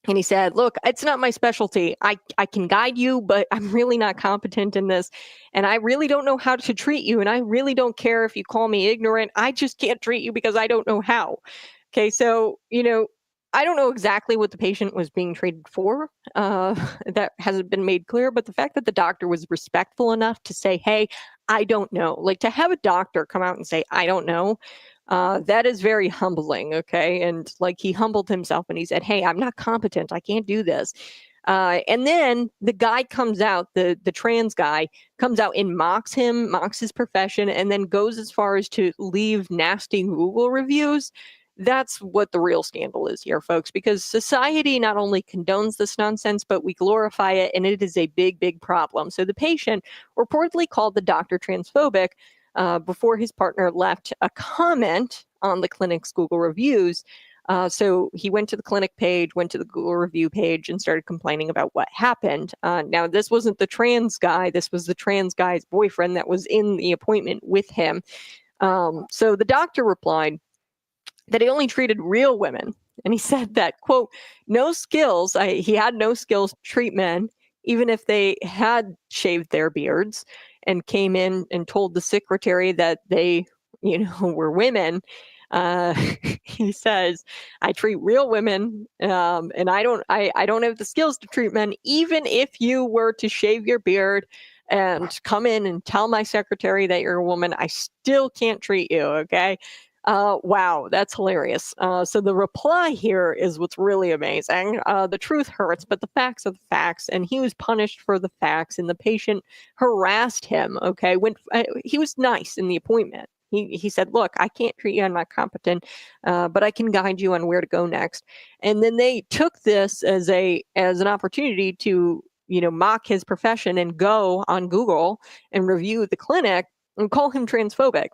And he said, look, it's not my specialty. I can guide you, but I'm really not competent in this. And I really don't know how to treat you. And I really don't care if you call me ignorant. I just can't treat you because I don't know how. Okay, so, I don't know exactly what the patient was being treated for. That hasn't been made clear. But the fact that the doctor was respectful enough to say, hey, I don't know. Like, to have a doctor come out and say, I don't know. That is very humbling, okay? And like, he humbled himself and he said, hey, I'm not competent. I can't do this. And then the guy comes out, the trans guy comes out and mocks him, mocks his profession, and then goes as far as to leave nasty Google reviews. That's what the real scandal is here, folks, because society not only condones this nonsense, but we glorify it, and it is a big, big problem. So the patient reportedly called the doctor transphobic before his partner left a comment on the clinic's Google reviews. So he went to the clinic page, went to the Google review page, and started complaining about what happened. Now, this wasn't the trans guy. This was the trans guy's boyfriend that was in the appointment with him. So the doctor replied that he only treated real women. And he said that, quote, no skills. He had no skills to treat men, even if they had shaved their beards, and came in and told the secretary that they, were women. He says, I treat real women, and I don't have the skills to treat men. Even if you were to shave your beard and come in and tell my secretary that you're a woman, I still can't treat you. Okay. Wow, that's hilarious. So the reply here is what's really amazing. The truth hurts, but the facts are the facts, and he was punished for the facts, and the patient harassed him, okay? He was nice in the appointment. He said, look, I can't treat you, I'm not competent, but I can guide you on where to go next. And then they took this as an opportunity to, mock his profession and go on Google and review the clinic and call him transphobic.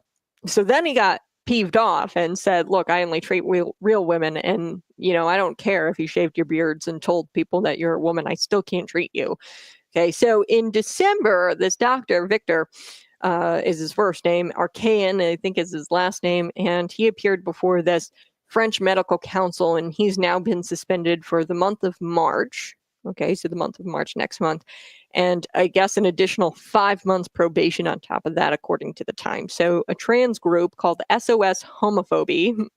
So then he got peeved off and said, look, I only treat real women, and I don't care if you shaved your beards and told people that you're a woman, I still can't treat you. Okay, so in December, this doctor, Victor, is his first name, Archaean, I think is his last name, and he appeared before this French Medical Council, and he's now been suspended for the month of March. Okay, so the month of March next month. And I guess an additional 5 months probation on top of that, according to the Times. So a trans group called SOS Homophobia,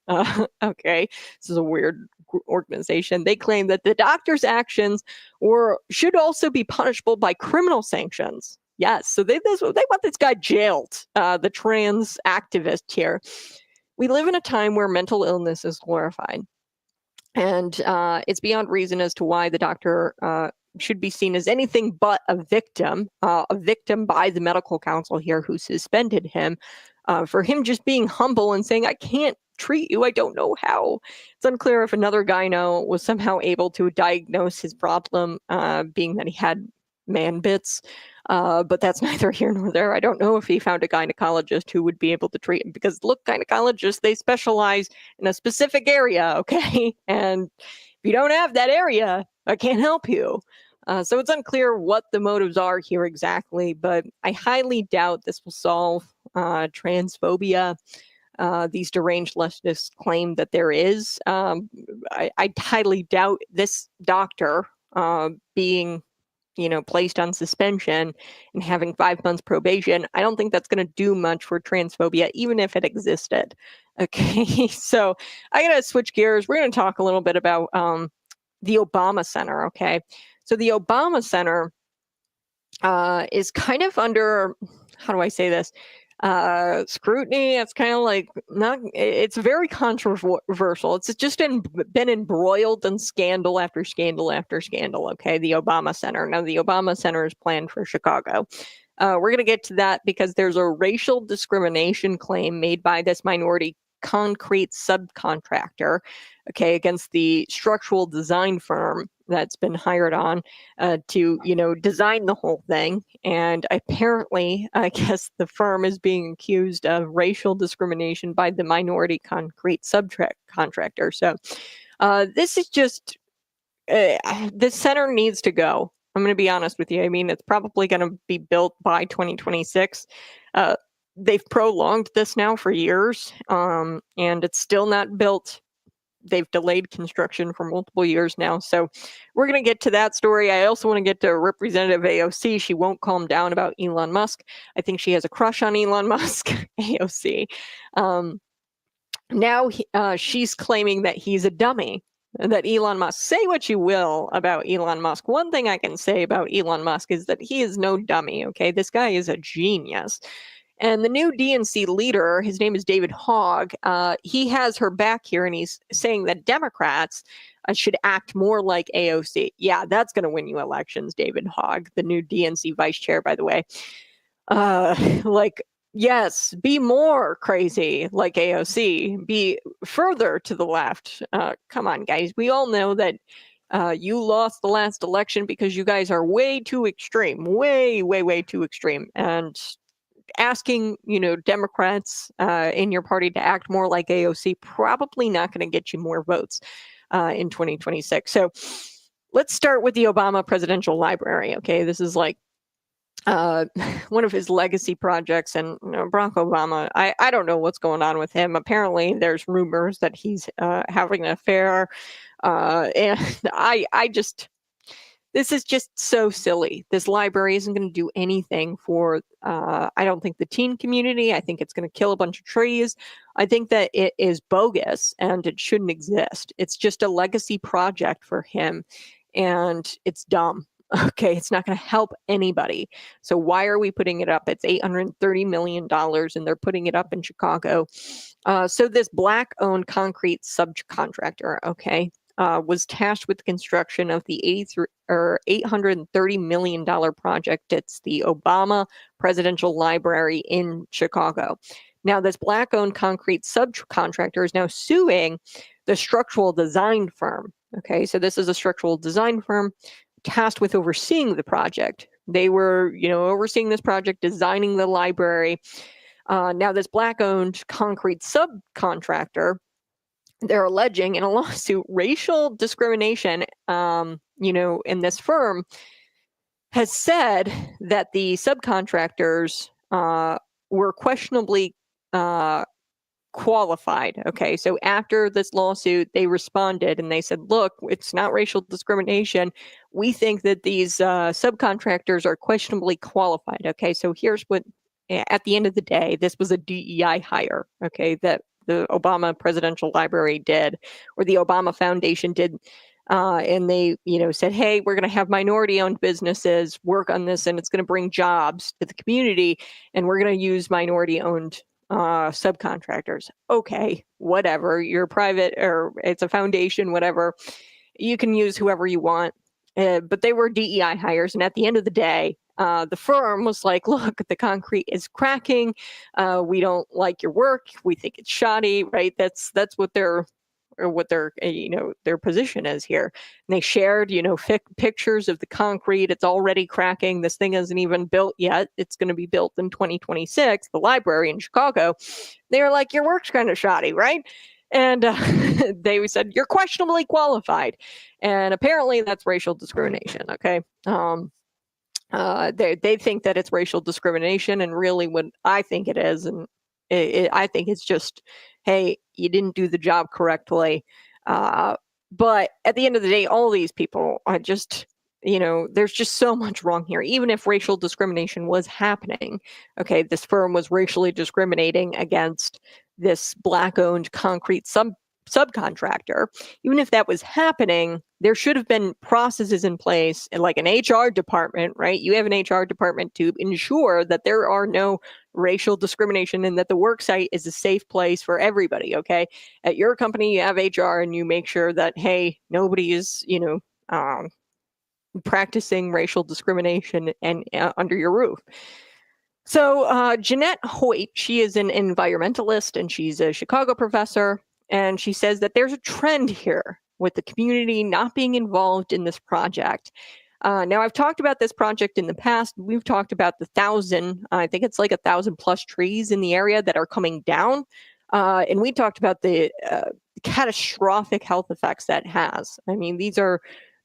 okay, this is a weird organization. They claim that the doctor's actions should also be punishable by criminal sanctions. Yes, so they want this guy jailed, the trans activist here. We live in a time where mental illness is glorified. And it's beyond reason as to why the doctor should be seen as anything but a victim by the medical council here who suspended him for him just being humble and saying, I can't treat you. I don't know how. It's unclear if another gyno was somehow able to diagnose his problem, being that he had man bits. But that's neither here nor there. I don't know if he found a gynecologist who would be able to treat him because look, gynecologists, they specialize in a specific area, okay? And if you don't have that area, I can't help you. So it's unclear what the motives are here exactly, but I highly doubt this will solve transphobia. These deranged leftists claim that there is. I highly doubt this doctor being placed on suspension and having 5 months probation. I don't think that's going to do much for transphobia, even if it existed. Okay, so I got to switch gears. We're going to talk a little bit about the Obama Center. Okay, so the Obama Center is kind of under, how do I say this? Scrutiny. It's kind of like it's very controversial. It's just been embroiled in scandal after scandal after scandal. Okay, the Obama Center. Now the Obama Center is planned for Chicago. We're going to get to that because there's a racial discrimination claim made by this minority concrete subcontractor, okay, against the structural design firm that's been hired on to design the whole thing. And apparently, I guess the firm is being accused of racial discrimination by the minority concrete subcontractor. So this is just this center needs to go. I'm going to be honest with you. I mean, it's probably going to be built by 2026. They've prolonged this now for years, and it's still not built. They've delayed construction for multiple years now. So we're going to get to that story. I also want to get to Representative AOC. She won't calm down about Elon Musk. I think she has a crush on Elon Musk, AOC. Now she's claiming that he's a dummy, that Elon Musk, say what you will about Elon Musk. One thing I can say about Elon Musk is that he is no dummy, okay? This guy is a genius. And the new DNC leader, his name is David Hogg, he has her back here, and he's saying that Democrats should act more like AOC. Yeah, that's going to win you elections, David Hogg, the new DNC vice chair, by the way. Yes, be more crazy like AOC, be further to the left. Come on, guys. We all know that you lost the last election because you guys are way too extreme, way, way, way too extreme. And asking, Democrats in your party to act more like AOC, probably not going to get you more votes in 2026. So let's start with the Obama Presidential Library. Okay, this is like one of his legacy projects, and Barack Obama, I don't know what's going on with him. Apparently there's rumors that he's having an affair, and this is just so silly. This library isn't going to do anything for, I don't think, the teen community. I think it's going to kill a bunch of trees. I think that it is bogus and it shouldn't exist. It's just a legacy project for him, and it's dumb. Okay, it's not going to help anybody. So why are we putting it up? It's $830 million, and they're putting it up in Chicago. So this Black-owned concrete subcontractor, okay, was tasked with the construction of the $830 million project. It's the Obama Presidential Library in Chicago. Now, this Black-owned concrete subcontractor is now suing the structural design firm. Okay, so this is a structural design firm tasked with overseeing the project. They were, overseeing this project, designing the library. Now, this Black-owned concrete subcontractor, they're alleging in a lawsuit racial discrimination, in this firm has said that the subcontractors were questionably qualified. Okay, so after this lawsuit, they responded and they said, look, it's not racial discrimination. We think that these subcontractors are questionably qualified. Okay, so here's what, at the end of the day, this was a DEI hire, okay, that the Obama Presidential Library did, or the Obama Foundation did. And they, said, hey, we're going to have minority-owned businesses work on this, and it's going to bring jobs to the community, and we're going to use minority-owned subcontractors. Okay, whatever. You're private, or it's a foundation, whatever. You can use whoever you want. But they were DEI hires, and at the end of the day, the firm was like, look, the concrete is cracking. We don't like your work. We think it's shoddy, right? That's what their position is here. And they shared, pictures of the concrete. It's already cracking. This thing isn't even built yet. It's going to be built in 2026. The library in Chicago, they were like, your work's kind of shoddy, right? And they said, you're questionably qualified. And apparently that's racial discrimination. Okay. They think that it's racial discrimination, and really what I think it is, and I think it's just, hey, you didn't do the job correctly. But at the end of the day, all these people are just, there's just so much wrong here. Even if racial discrimination was happening, okay, this firm was racially discriminating against this Black-owned concrete subcontractor. Even if that was happening, there should have been processes in place, like an HR department, right? You have an HR department to ensure that there are no racial discrimination and that the work site is a safe place for everybody, okay? At your company, you have HR and you make sure that, hey, nobody is, practicing racial discrimination and under your roof. So Jeanette Hoyt, she is an environmentalist and she's a Chicago professor. And she says that there's a trend here with the community not being involved in this project. Now, I've talked about this project in the past. We've talked about the 1,000, I think it's like 1,000 plus trees in the area that are coming down. And we talked about the catastrophic health effects that has. I mean, these are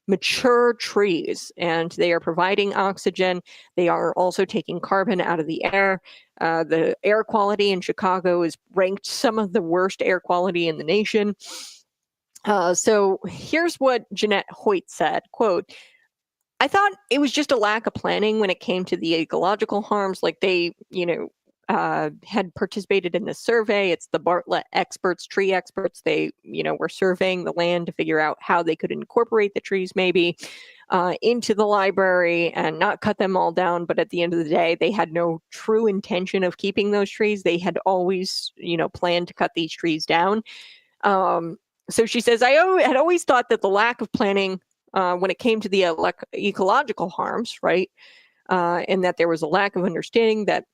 mature trees and they are providing oxygen. They are also taking carbon out of the air. The air quality in Chicago is ranked some of the worst air quality in the nation. So here's what Jeanette Hoyt said, quote, I thought it was just a lack of planning when it came to the ecological harms. Like they, had participated in this survey. It's the Bartlett experts, tree experts. They, were surveying the land to figure out how they could incorporate the trees maybe into the library and not cut them all down. But at the end of the day, they had no true intention of keeping those trees. They had always, planned to cut these trees down. So she says, I had always thought that the lack of planning when it came to the ecological harms, right, and that there was a lack of understanding that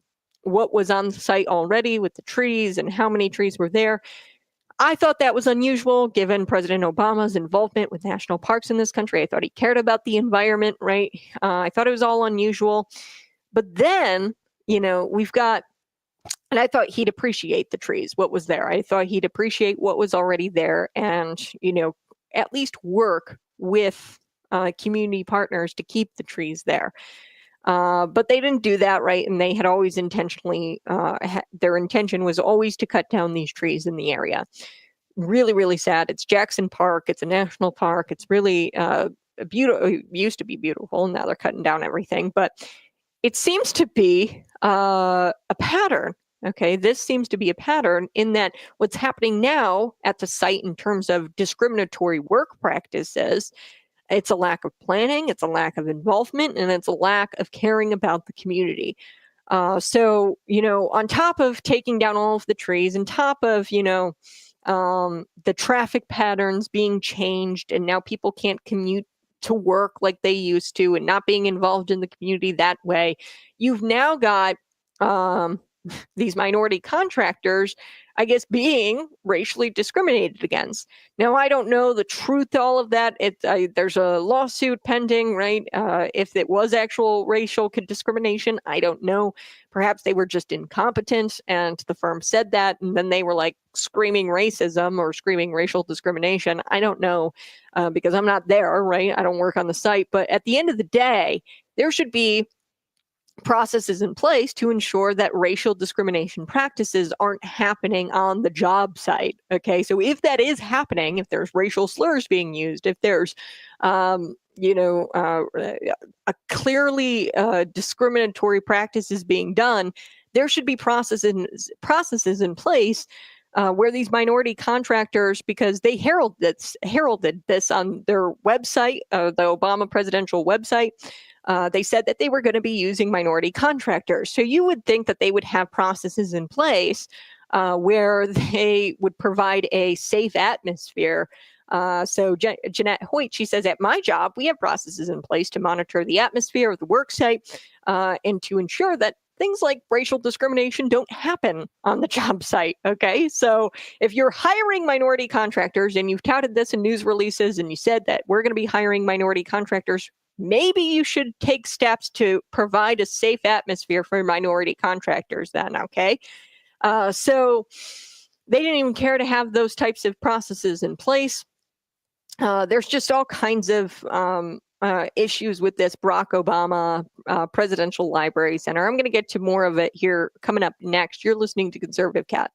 what was on the site already with the trees and how many trees were there. I thought that was unusual given President Obama's involvement with national parks in this country. I thought he cared about the environment, right? I thought it was all unusual. But then, we've got, and I thought he'd appreciate the trees, what was there. I thought he'd appreciate what was already there and, at least work with community partners to keep the trees there. But they didn't do that, right? And they had always intentionally, their intention was always to cut down these trees in the area. Really, really sad. It's Jackson Park. It's a national park. It's really beautiful. It used to be beautiful. Now they're cutting down everything. But it seems to be a pattern. Okay, this seems to be a pattern in that what's happening now at the site in terms of discriminatory work practices, it's a lack of planning, it's a lack of involvement, and it's a lack of caring about the community. So, on top of taking down all of the trees, on top of, the traffic patterns being changed, and now people can't commute to work like they used to and not being involved in the community that way, you've now got these minority contractors, I guess, being racially discriminated against. Now, I don't know the truth to all of that. There's a lawsuit pending, right? If it was actual racial discrimination, I don't know. Perhaps they were just incompetent and the firm said that, and then they were like screaming racism or screaming racial discrimination. I don't know because I'm not there, right? I don't work on the site. But at the end of the day, there should be processes in place to ensure that racial discrimination practices aren't happening on the job site. Okay, so if that is happening, if there's racial slurs being used, if there's, a clearly discriminatory practices being done, there should be processes in place where these minority contractors, because they heralded this on their website, the Obama presidential website. They said that they were going to be using minority contractors. So you would think that they would have processes in place where they would provide a safe atmosphere. So Jeanette Hoyt, she says, at my job, we have processes in place to monitor the atmosphere of the work site and to ensure that things like racial discrimination don't happen on the job site. Okay, so if you're hiring minority contractors and you've touted this in news releases and you said that we're going to be hiring minority contractors, maybe you should take steps to provide a safe atmosphere for minority contractors then, okay? So they didn't even care to have those types of processes in place. There's just all kinds of issues with this Barack Obama Presidential Library Center. I'm going to get to more of it here coming up next. You're listening to Conservative Cat.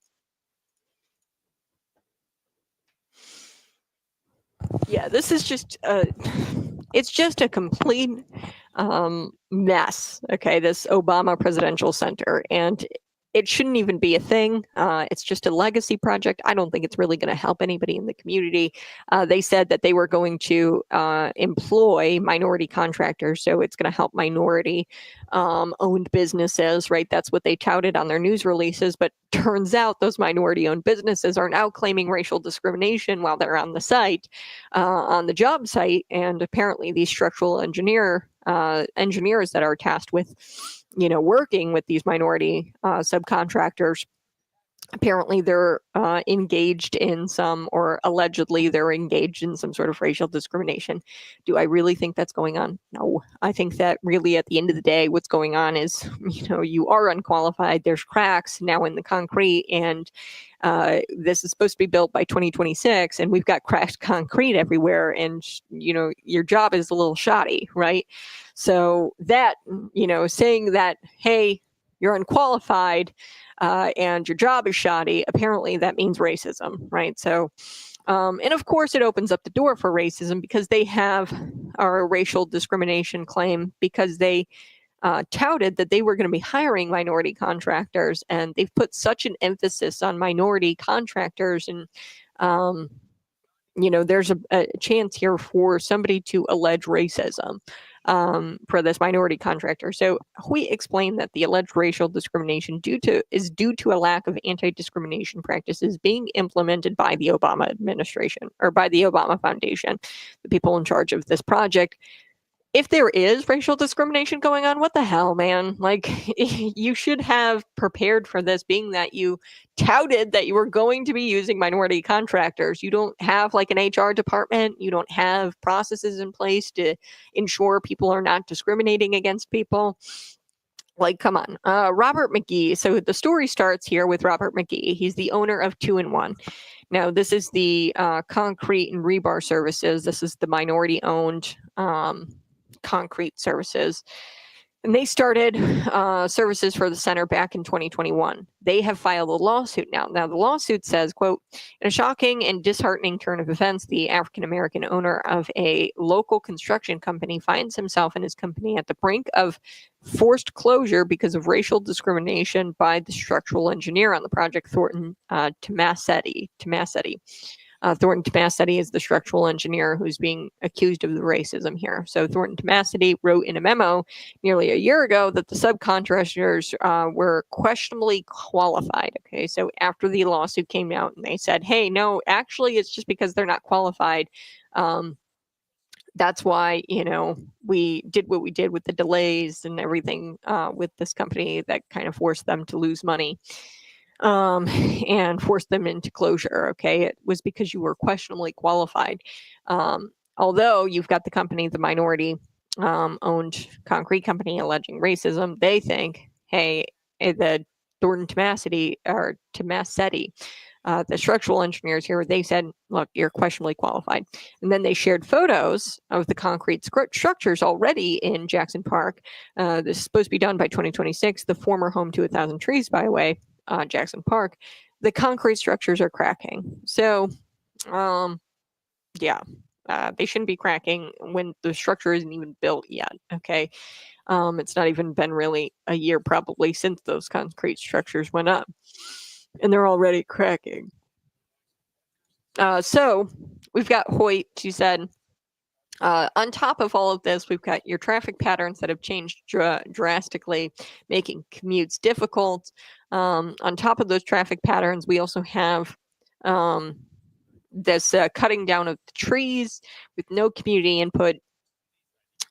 Yeah, this is just it's just a complete mess. Okay, this Obama Presidential Center, and it shouldn't even be a thing. It's just a legacy project. I don't think it's really going to help anybody in the community. They said that they were going to employ minority contractors, so it's going to help minority owned businesses, right? That's what they touted on their news releases. But turns out those minority owned businesses are now claiming racial discrimination while they're on the site, on the job site. And apparently these structural engineers that are tasked with working with these minority subcontractors, apparently they're engaged in some, or allegedly they're engaged in some sort of racial discrimination. Do I really think that's going on? No. I think that really at the end of the day, what's going on is, you are unqualified. There's cracks now in the concrete, and this is supposed to be built by 2026, and we've got cracked concrete everywhere, and your job is a little shoddy, right? So that, saying that, hey, you're unqualified and your job is shoddy, apparently that means racism, right? So, and of course it opens up the door for racism, because they have our racial discrimination claim, because they touted that they were going to be hiring minority contractors, and they've put such an emphasis on minority contractors, and there's a chance here for somebody to allege racism for this minority contractor. So we explained that the alleged racial discrimination is due to a lack of anti-discrimination practices being implemented by the Obama administration, or by the Obama Foundation, the people in charge of this project. If there is racial discrimination going on, what the hell, man? Like, you should have prepared for this, being that you touted that you were going to be using minority contractors. You don't have like an HR department. You don't have processes in place to ensure people are not discriminating against people. Like, come on. Robert McGee. So the story starts here with Robert McGee. He's the owner of 2-in-1. Now, this is the concrete and rebar services. This is the minority-owned concrete services. And they started services for the center back in 2021. They have filed a lawsuit now. Now, the lawsuit says, quote, in a shocking and disheartening turn of events, the African-American owner of a local construction company finds himself and his company at the brink of forced closure because of racial discrimination by the structural engineer on the project, Thornton Tomassetti. Thornton Tomassetti is the structural engineer who's being accused of the racism here. So Thornton Tomassetti wrote in a memo nearly a year ago that the subcontractors were questionably qualified. Okay, so after the lawsuit came out, and they said, hey, no, actually, it's just because they're not qualified. That's why, we did what we did with the delays and everything with this company that kind of forced them to lose money. And force them into closure. Okay, it was because you were questionably qualified. Although you've got the company, the minority owned concrete company, alleging racism, they think, hey, the Thornton Tomassetti the structural engineers here, they said, look, you're questionably qualified. And then they shared photos of the concrete structures already in Jackson Park. This is supposed to be done by 2026, the former home to 1,000 trees, by the way, Jackson Park. The concrete structures are cracking. So, yeah, they shouldn't be cracking when the structure isn't even built yet, okay? It's not even been really a year probably since those concrete structures went up. And they're already cracking. So we've got Hoyt, she said, on top of all of this, we've got your traffic patterns that have changed drastically, making commutes difficult. On top of those traffic patterns, we also have this cutting down of the trees with no community input.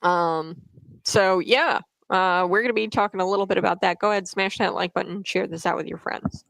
So yeah, we're going to be talking a little bit about that. Go ahead, smash that like button, share this out with your friends.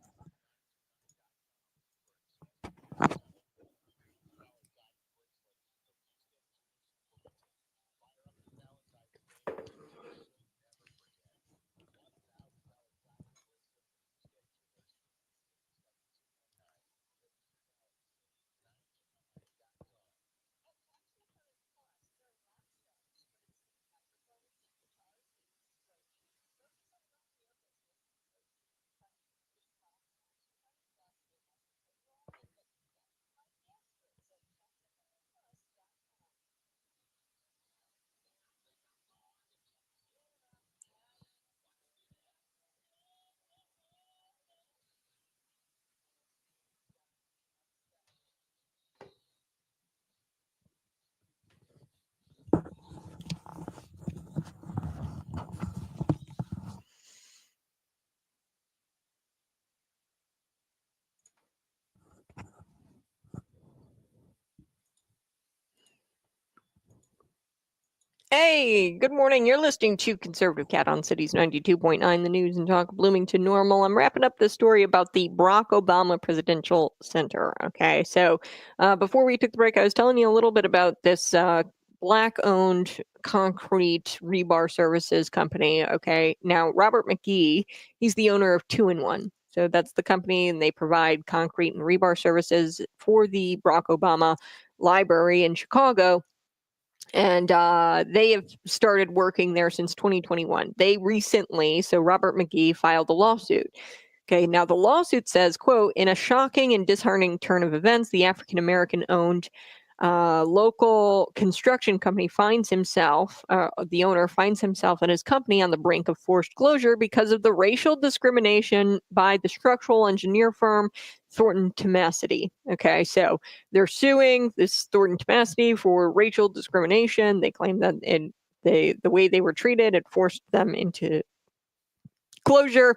Hey, good morning. You're listening to Conservative Cat on Cities 92.9, the news and talk Bloomington Normal. I'm wrapping up this story about the Barack Obama Presidential Center. Okay, so before we took the break, I was telling you a little bit about this Black-owned concrete rebar services company. Okay, now Robert McGee, he's the owner of 2-in-1. So that's the company, and they provide concrete and rebar services for the Barack Obama Library in Chicago. And they have started working there since 2021. They recently, so Robert McGee filed a lawsuit. Okay, now the lawsuit says, quote, in a shocking and disheartening turn of events, the African-American owned local construction company finds himself, the owner finds himself and his company on the brink of forced closure because of the racial discrimination by the structural engineer firm Thornton Tomasity. Okay, so they're suing this Thornton Tomasity for racial discrimination. They claim that the way they were treated, it forced them into closure.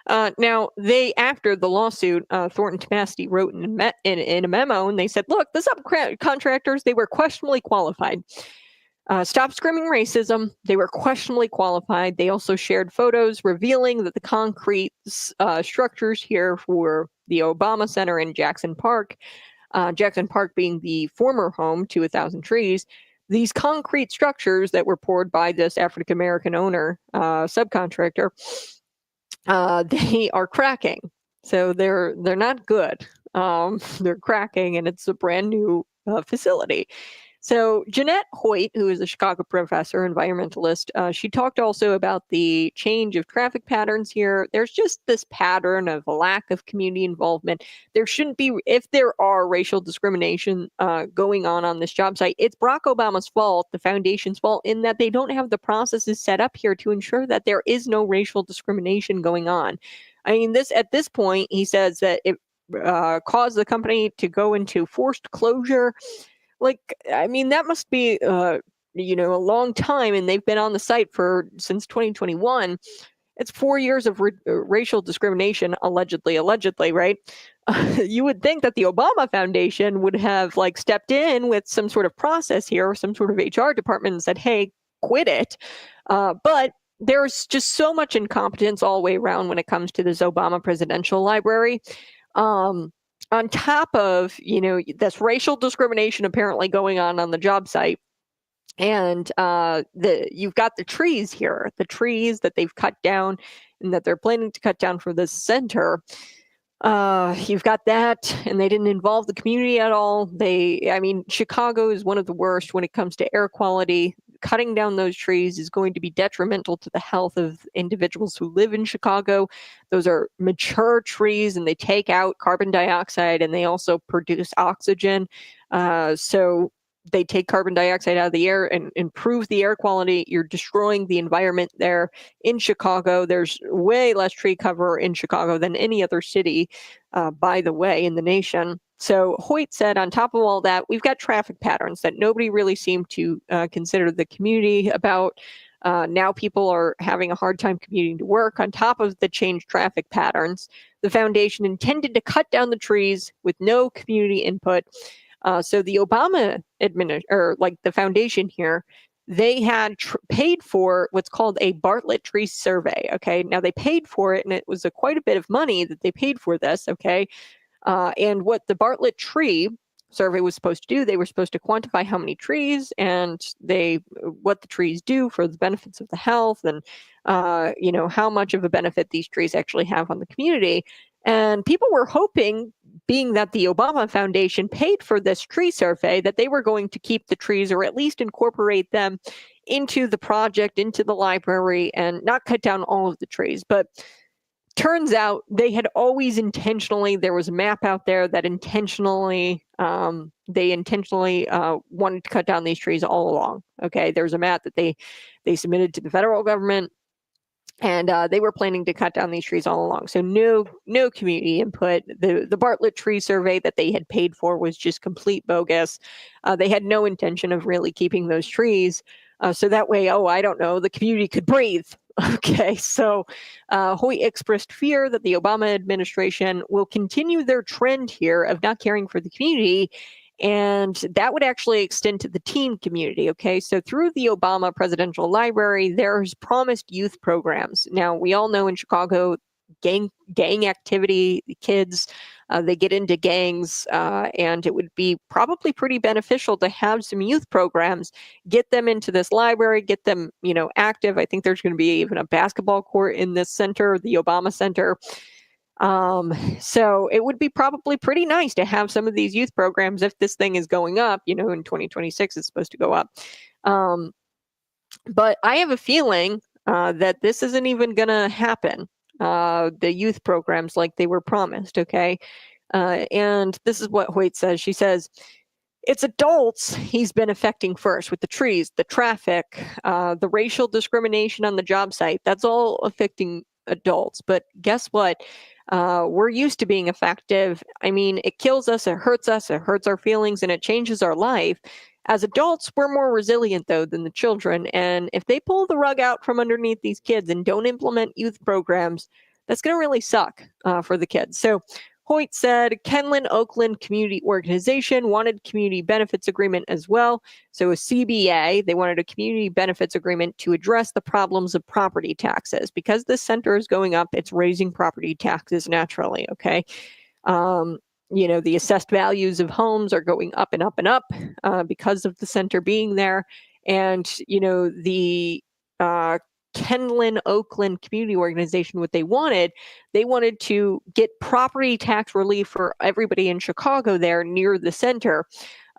Now, after the lawsuit, Thornton Tomasity wrote in a memo, and they said, look, the subcontractors, they were questionably qualified. Stop screaming racism. They were questionably qualified. They also shared photos revealing that the concrete structures here for the Obama Center in Jackson Park being the former home to 1,000 trees, these concrete structures that were poured by this African-American owner, subcontractor, they are cracking. So they're not good. They're cracking, and it's a brand new facility. So Jeanette Hoyt, who is a Chicago professor, environmentalist, she talked also about the change of traffic patterns here. There's just this pattern of a lack of community involvement. There shouldn't be, if there are racial discrimination going on this job site, it's Barack Obama's fault, the foundation's fault, in that they don't have the processes set up here to ensure that there is no racial discrimination going on. I mean, at this point, he says that it caused the company to go into forced closure. Like, I mean, that must be, a long time, and they've been on the site since 2021. It's 4 years of racial discrimination, allegedly, right? You would think that the Obama Foundation would have stepped in with some sort of process here, or some sort of HR department, and said, hey, quit it. But there's just so much incompetence all the way around when it comes to this Obama Presidential Library. On top of, this racial discrimination apparently going on the job site. And you've got the trees here, the trees that they've cut down and that they're planning to cut down for this center. You've got that, and they didn't involve the community at all. I mean, Chicago is one of the worst when it comes to air quality. Cutting down those trees is going to be detrimental to the health of individuals who live in Chicago. Those are mature trees, and they take out carbon dioxide, and they also produce oxygen. So they take carbon dioxide out of the air and improve the air quality. You're destroying the environment there. In Chicago, there's way less tree cover in Chicago than any other city, by the way, in the nation. So Hoyt said, on top of all that, we've got traffic patterns that nobody really seemed to consider the community about. Now people are having a hard time commuting to work. On top of the changed traffic patterns, the foundation intended to cut down the trees with no community input. So the Obama the foundation here, they had paid for what's called a Bartlett tree survey. Okay, now they paid for it, and it was quite a bit of money that they paid for this. Okay, and what the Bartlett tree survey was supposed to do, they were supposed to quantify how many trees and what the trees do for the benefits of the health, and how much of a benefit these trees actually have on the community. And people were hoping, being that the Obama Foundation paid for this tree survey, that they were going to keep the trees, or at least incorporate them into the project, into the library, and not cut down all of the trees. But turns out they had always there was a map out there that they intentionally wanted to cut down these trees all along. Okay, there's a map that they submitted to the federal government, and they were planning to cut down these trees all along. So no community input. The Bartlett tree survey that they had paid for was just complete bogus. They had no intention of really keeping those trees. So that way, the community could breathe. Okay, so Hoyt expressed fear that the Obama administration will continue their trend here of not caring for the community, and that would actually extend to the teen community. Okay, so through the Obama Presidential Library, there's promised youth programs. Now, we all know in Chicago, gang activity, kids, they get into gangs, and it would be probably pretty beneficial to have some youth programs, get them into this library, get them, active. I think there's going to be even a basketball court in this center, the Obama Center. So it would be probably pretty nice to have some of these youth programs if this thing is going up, in 2026, it's supposed to go up. But I have a feeling that this isn't even going to happen. The youth programs like they were promised. Okay. And this is what Hoyt says. She says, it's adults he's been affecting first with the trees, the traffic, the racial discrimination on the job site. That's all affecting adults. But guess what? We're used to being effective. I mean, it kills us, it hurts our feelings, and it changes our life. As adults, we're more resilient, though, than the children. And if they pull the rug out from underneath these kids and don't implement youth programs, that's going to really suck for the kids. So Hoyt said Kenlin Oakland Community Organization wanted community benefits agreement as well. So a CBA, they wanted a community benefits agreement to address the problems of property taxes. Because this center is going up, it's raising property taxes naturally, okay? The assessed values of homes are going up and up and up because of the center being there. And, the Kenlin Oakland Community Organization, what they wanted to get property tax relief for everybody in Chicago there near the center.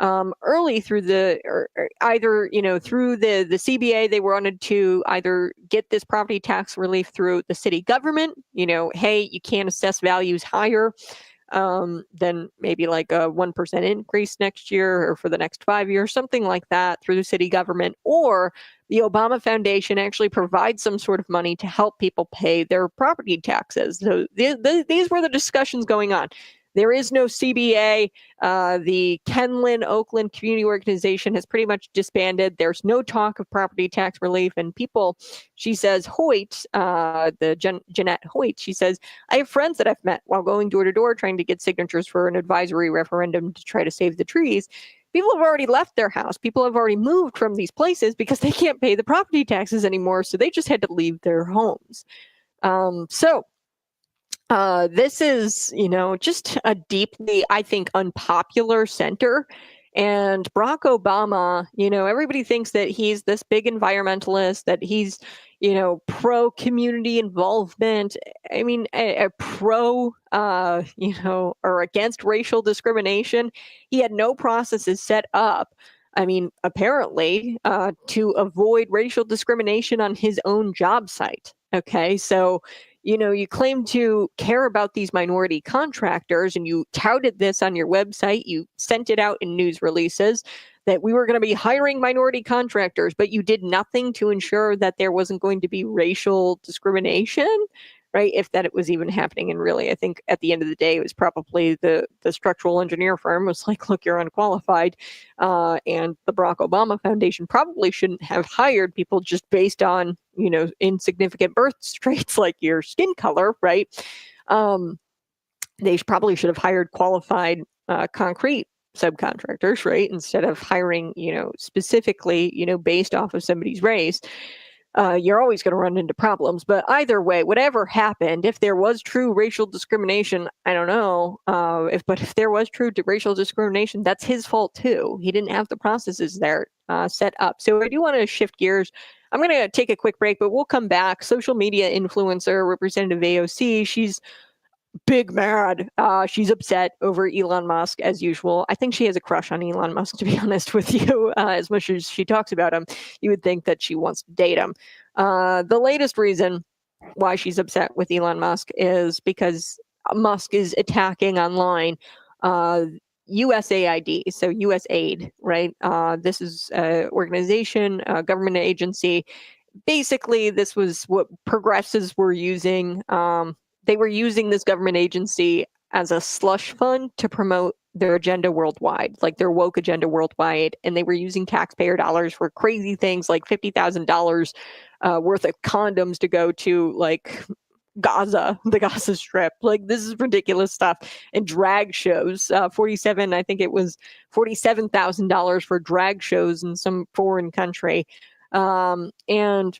Early through through the CBA, they wanted to either get this property tax relief through the city government, hey, you can't assess values higher then maybe like a 1% increase next year or for the next 5 years, something like that through the city government, or the Obama Foundation actually provides some sort of money to help people pay their property taxes. So these were the discussions going on. There is no CBA. The Kenlin Oakland Community Organization has pretty much disbanded. There's no talk of property tax relief. And people, she says, Hoyt, Jeanette Hoyt, she says, I have friends that I've met while going door to door trying to get signatures for an advisory referendum to try to save the trees. People have already left their house. People have already moved from these places because they can't pay the property taxes anymore. So they just had to leave their homes. This is, just a deeply, I think, unpopular center. And Barack Obama, everybody thinks that he's this big environmentalist, that he's, pro community involvement. I mean, a pro, or against racial discrimination. He had no processes set up. I mean, apparently, to avoid racial discrimination on his own job site. Okay, so you claim to care about these minority contractors and you touted this on your website. You sent it out in news releases that we were going to be hiring minority contractors, but you did nothing to ensure that there wasn't going to be racial discrimination, right? If that it was even happening. And really, I think at the end of the day, it was probably the structural engineer firm was like, look, you're unqualified. And the Barack Obama Foundation probably shouldn't have hired people just based on, insignificant birth traits like your skin color, right? They probably should have hired qualified concrete subcontractors, right? Instead of hiring, specifically, based off of somebody's race. You're always going to run into problems. But either way, whatever happened, if there was true racial discrimination, I don't know. If there was true racial discrimination, that's his fault too. He didn't have the processes there set up. So I do want to shift gears. I'm going to take a quick break, but we'll come back. Social media influencer, Representative AOC, she's big mad. She's upset over Elon Musk as usual. I think she has a crush on Elon Musk, to be honest with you. As much as she talks about him, you would think that she wants to date him. The latest reason why she's upset with Elon Musk is because Musk is attacking online USAID, so USAID, right? This is an organization, a government agency. Basically, this was what progressives were using. They were using this government agency as a slush fund to promote their agenda worldwide, like their woke agenda worldwide. And they were using taxpayer dollars for crazy things like $50,000 worth of condoms to go to like Gaza, the Gaza Strip. Like, this is ridiculous stuff. And drag shows, I think it was $47,000 for drag shows in some foreign country. And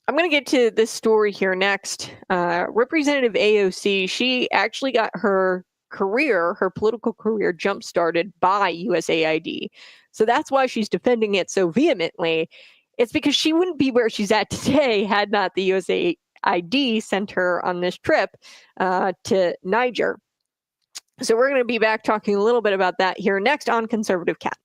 I'm going to get to this story here next. Representative AOC, she actually got her political career jump-started by USAID. So that's why she's defending it so vehemently. It's because she wouldn't be where she's at today had not the USAID sent her on this trip to Niger. So we're going to be back talking a little bit about that here next on Conservative Cat.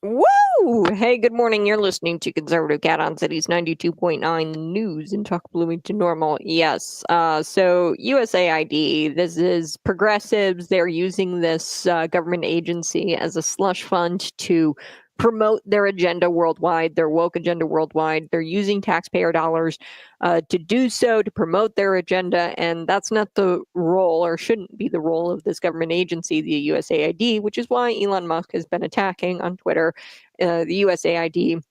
Woo! Hey, good morning. You're listening to Conservative Cat on Cities 92.9 News and Talk Bloomington Normal. Yes. So USAID, this is progressives. They're using this government agency as a slush fund to promote their agenda worldwide, their woke agenda worldwide. They're using taxpayer dollars to do so, to promote their agenda. And that's not the role, or shouldn't be the role, of this government agency, the USAID, which is why Elon Musk has been attacking on Twitter the USAID.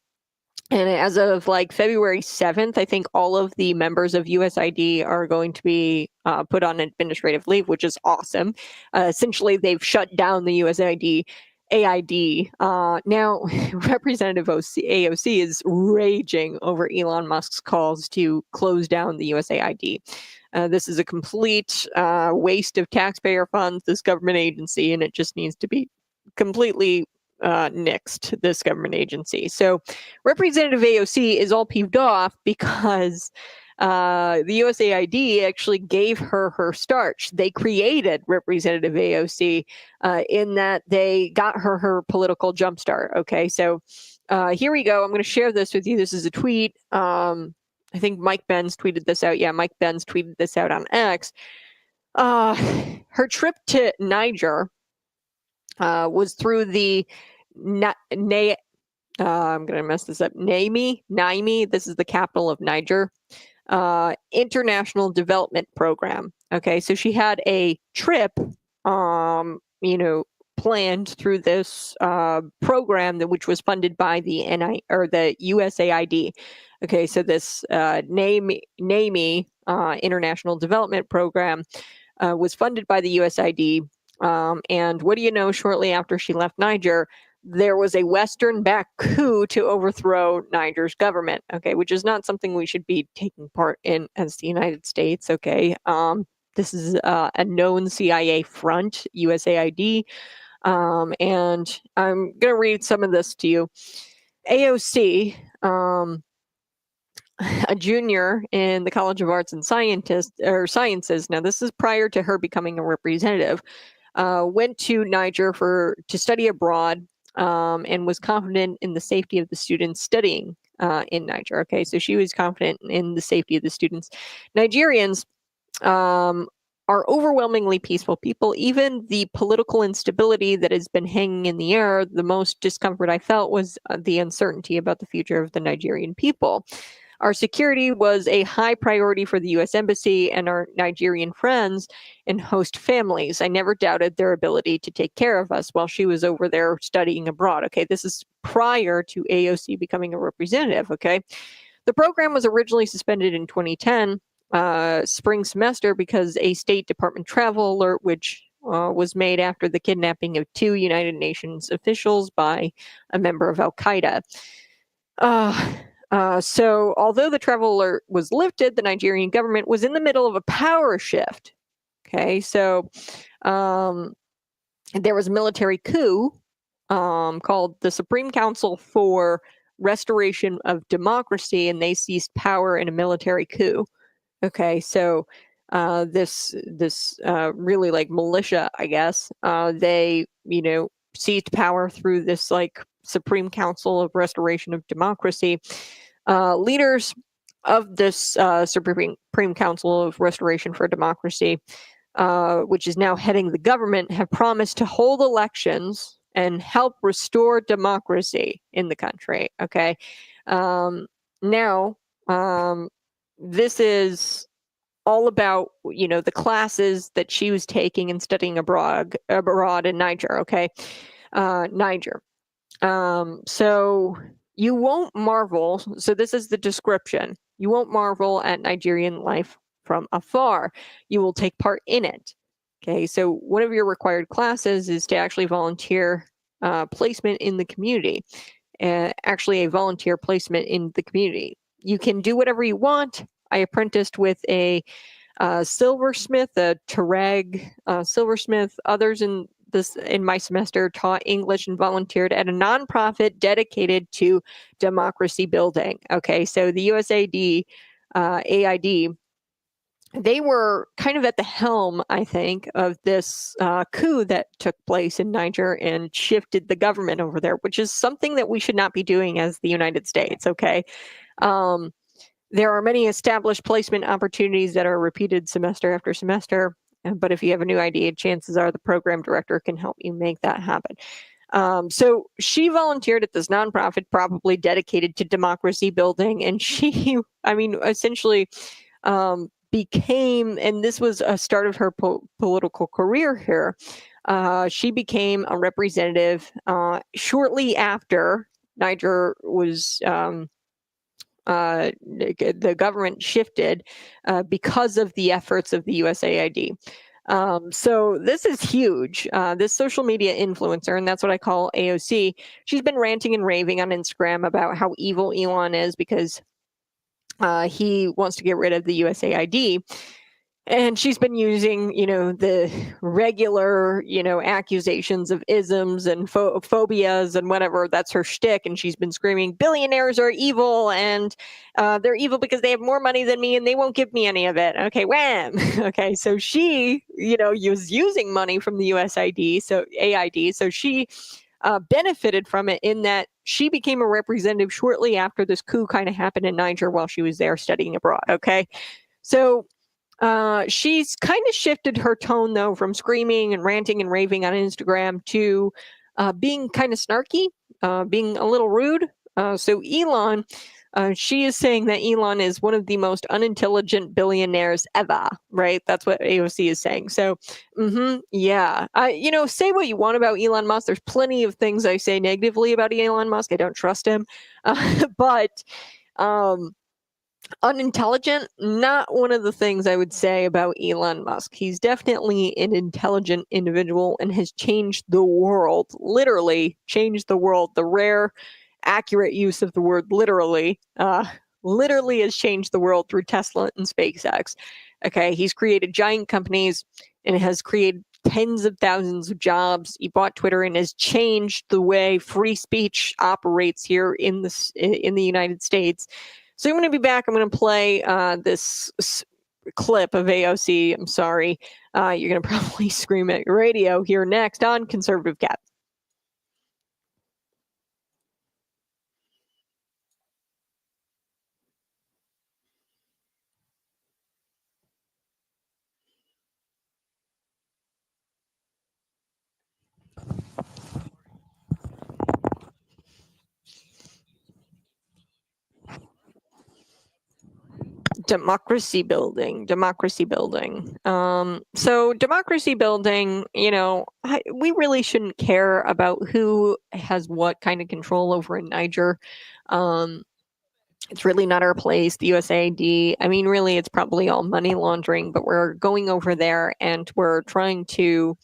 And as of like February 7th, I think all of the members of USAID are going to be put on administrative leave, which is awesome. Essentially, they've shut down the USAID. AID. Now, Representative AOC is raging over Elon Musk's calls to close down the USAID. This is a complete waste of taxpayer funds, this government agency, and it just needs to be completely nixed, this government agency. So Representative AOC is all peeved off because the USAID actually gave her start. They created Representative AOC in that they got her political jumpstart. Okay, so here we go. I'm going to share this with you. This is a tweet. I think Mike Benz tweeted this out. Yeah, Mike Benz tweeted this out on X. Her trip to Niger was through the I'm going to mess this up. Niamey. This is the capital of Niger. International Development Program. Okay, so she had a trip, planned through this program which was funded by the the USAID. Okay, so this Niamey International Development Program was funded by the USAID. And what do you know? Shortly after she left Niger, there was a Western-backed coup to overthrow Niger's government, okay, which is not something we should be taking part in as the United States, okay? This is a known CIA front, USAID, and I'm going to read some of this to you. AOC, a junior in the College of Arts and Sciences, now this is prior to her becoming a representative, went to Niger to study abroad, and was confident in the safety of the students studying in Niger. Okay, so she was confident in the safety of the students. Nigerians are overwhelmingly peaceful people. Even the political instability that has been hanging in the air, the most discomfort I felt was the uncertainty about the future of the Nigerian people. Our security was a high priority for the U.S. Embassy and our Nigerian friends and host families. I never doubted their ability to take care of us while she was over there studying abroad. Okay, this is prior to AOC becoming a representative. Okay, the program was originally suspended in 2010, spring semester, because a State Department travel alert, which was made after the kidnapping of 2 United Nations officials by a member of Al Qaeda. So although the travel alert was lifted, the Nigerian government was in the middle of a power shift. Okay, so there was a military coup called the Supreme Council for Restoration of Democracy, and they seized power in a military coup. Okay, so this really like militia, I guess, they seized power through this like Supreme Council of Restoration of Democracy. Leaders of this Supreme Council of Restoration for Democracy, which is now heading the government, have promised to hold elections and help restore democracy in the country. Okay, now this is all about the classes that she was taking and studying abroad in Niger. Okay, Niger. So you won't marvel. So this is the description. You won't marvel at Nigerian life from afar. You will take part in it. Okay, so one of your required classes is to actually volunteer placement in the community. Actually, a volunteer placement in the community. You can do whatever you want. I apprenticed with a silversmith, a Tarag silversmith. Others in my semester taught English and volunteered at a nonprofit dedicated to democracy building. Okay, so the USAID, AID, they were kind of at the helm, I think, of this coup that took place in Niger and shifted the government over there, which is something that we should not be doing as the United States, okay? There are many established placement opportunities that are repeated semester after semester, but if you have a new idea, chances are the program director can help you make that happen. So she volunteered at this nonprofit, probably dedicated to democracy building, and she, I mean, essentially became, and this was a start of her political career here, she became a representative shortly after Niger was, the government shifted because of the efforts of the USAID. So this is huge. This social media influencer, and that's what I call AOC, she's been ranting and raving on Instagram about how evil Elon is because he wants to get rid of the USAID. And she's been using, the regular, accusations of isms and phobias and whatever. That's her shtick. And she's been screaming, billionaires are evil, and they're evil because they have more money than me and they won't give me any of it. Okay, wham. Okay, so she, was using money from the USAID, so AID. So she benefited from it in that she became a representative shortly after this coup kind of happened in Niger while she was there studying abroad. Okay, so she's kind of shifted her tone, though, from screaming and ranting and raving on Instagram to being kind of snarky, being a little rude. So Elon, she is saying that Elon is one of the most unintelligent billionaires ever, right? That's what AOC is saying. So, yeah. Say what you want about Elon Musk. There's plenty of things I say negatively about Elon Musk. I don't trust him. But unintelligent, not one of the things I would say about Elon Musk. He's definitely an intelligent individual and has changed the world, literally changed the world. The rare, accurate use of the word literally has changed the world through Tesla and SpaceX. Okay, he's created giant companies and has created tens of thousands of jobs. He bought Twitter and has changed the way free speech operates here in the United States. So I'm going to be back. I'm going to play this clip of AOC. I'm sorry. You're going to probably scream at your radio here next on Conservative Cat. Democracy building. So democracy building, we really shouldn't care about who has what kind of control over in Niger. It's really not our place, the USAID. I mean, really, it's probably all money laundering, but we're going over there and we're trying to,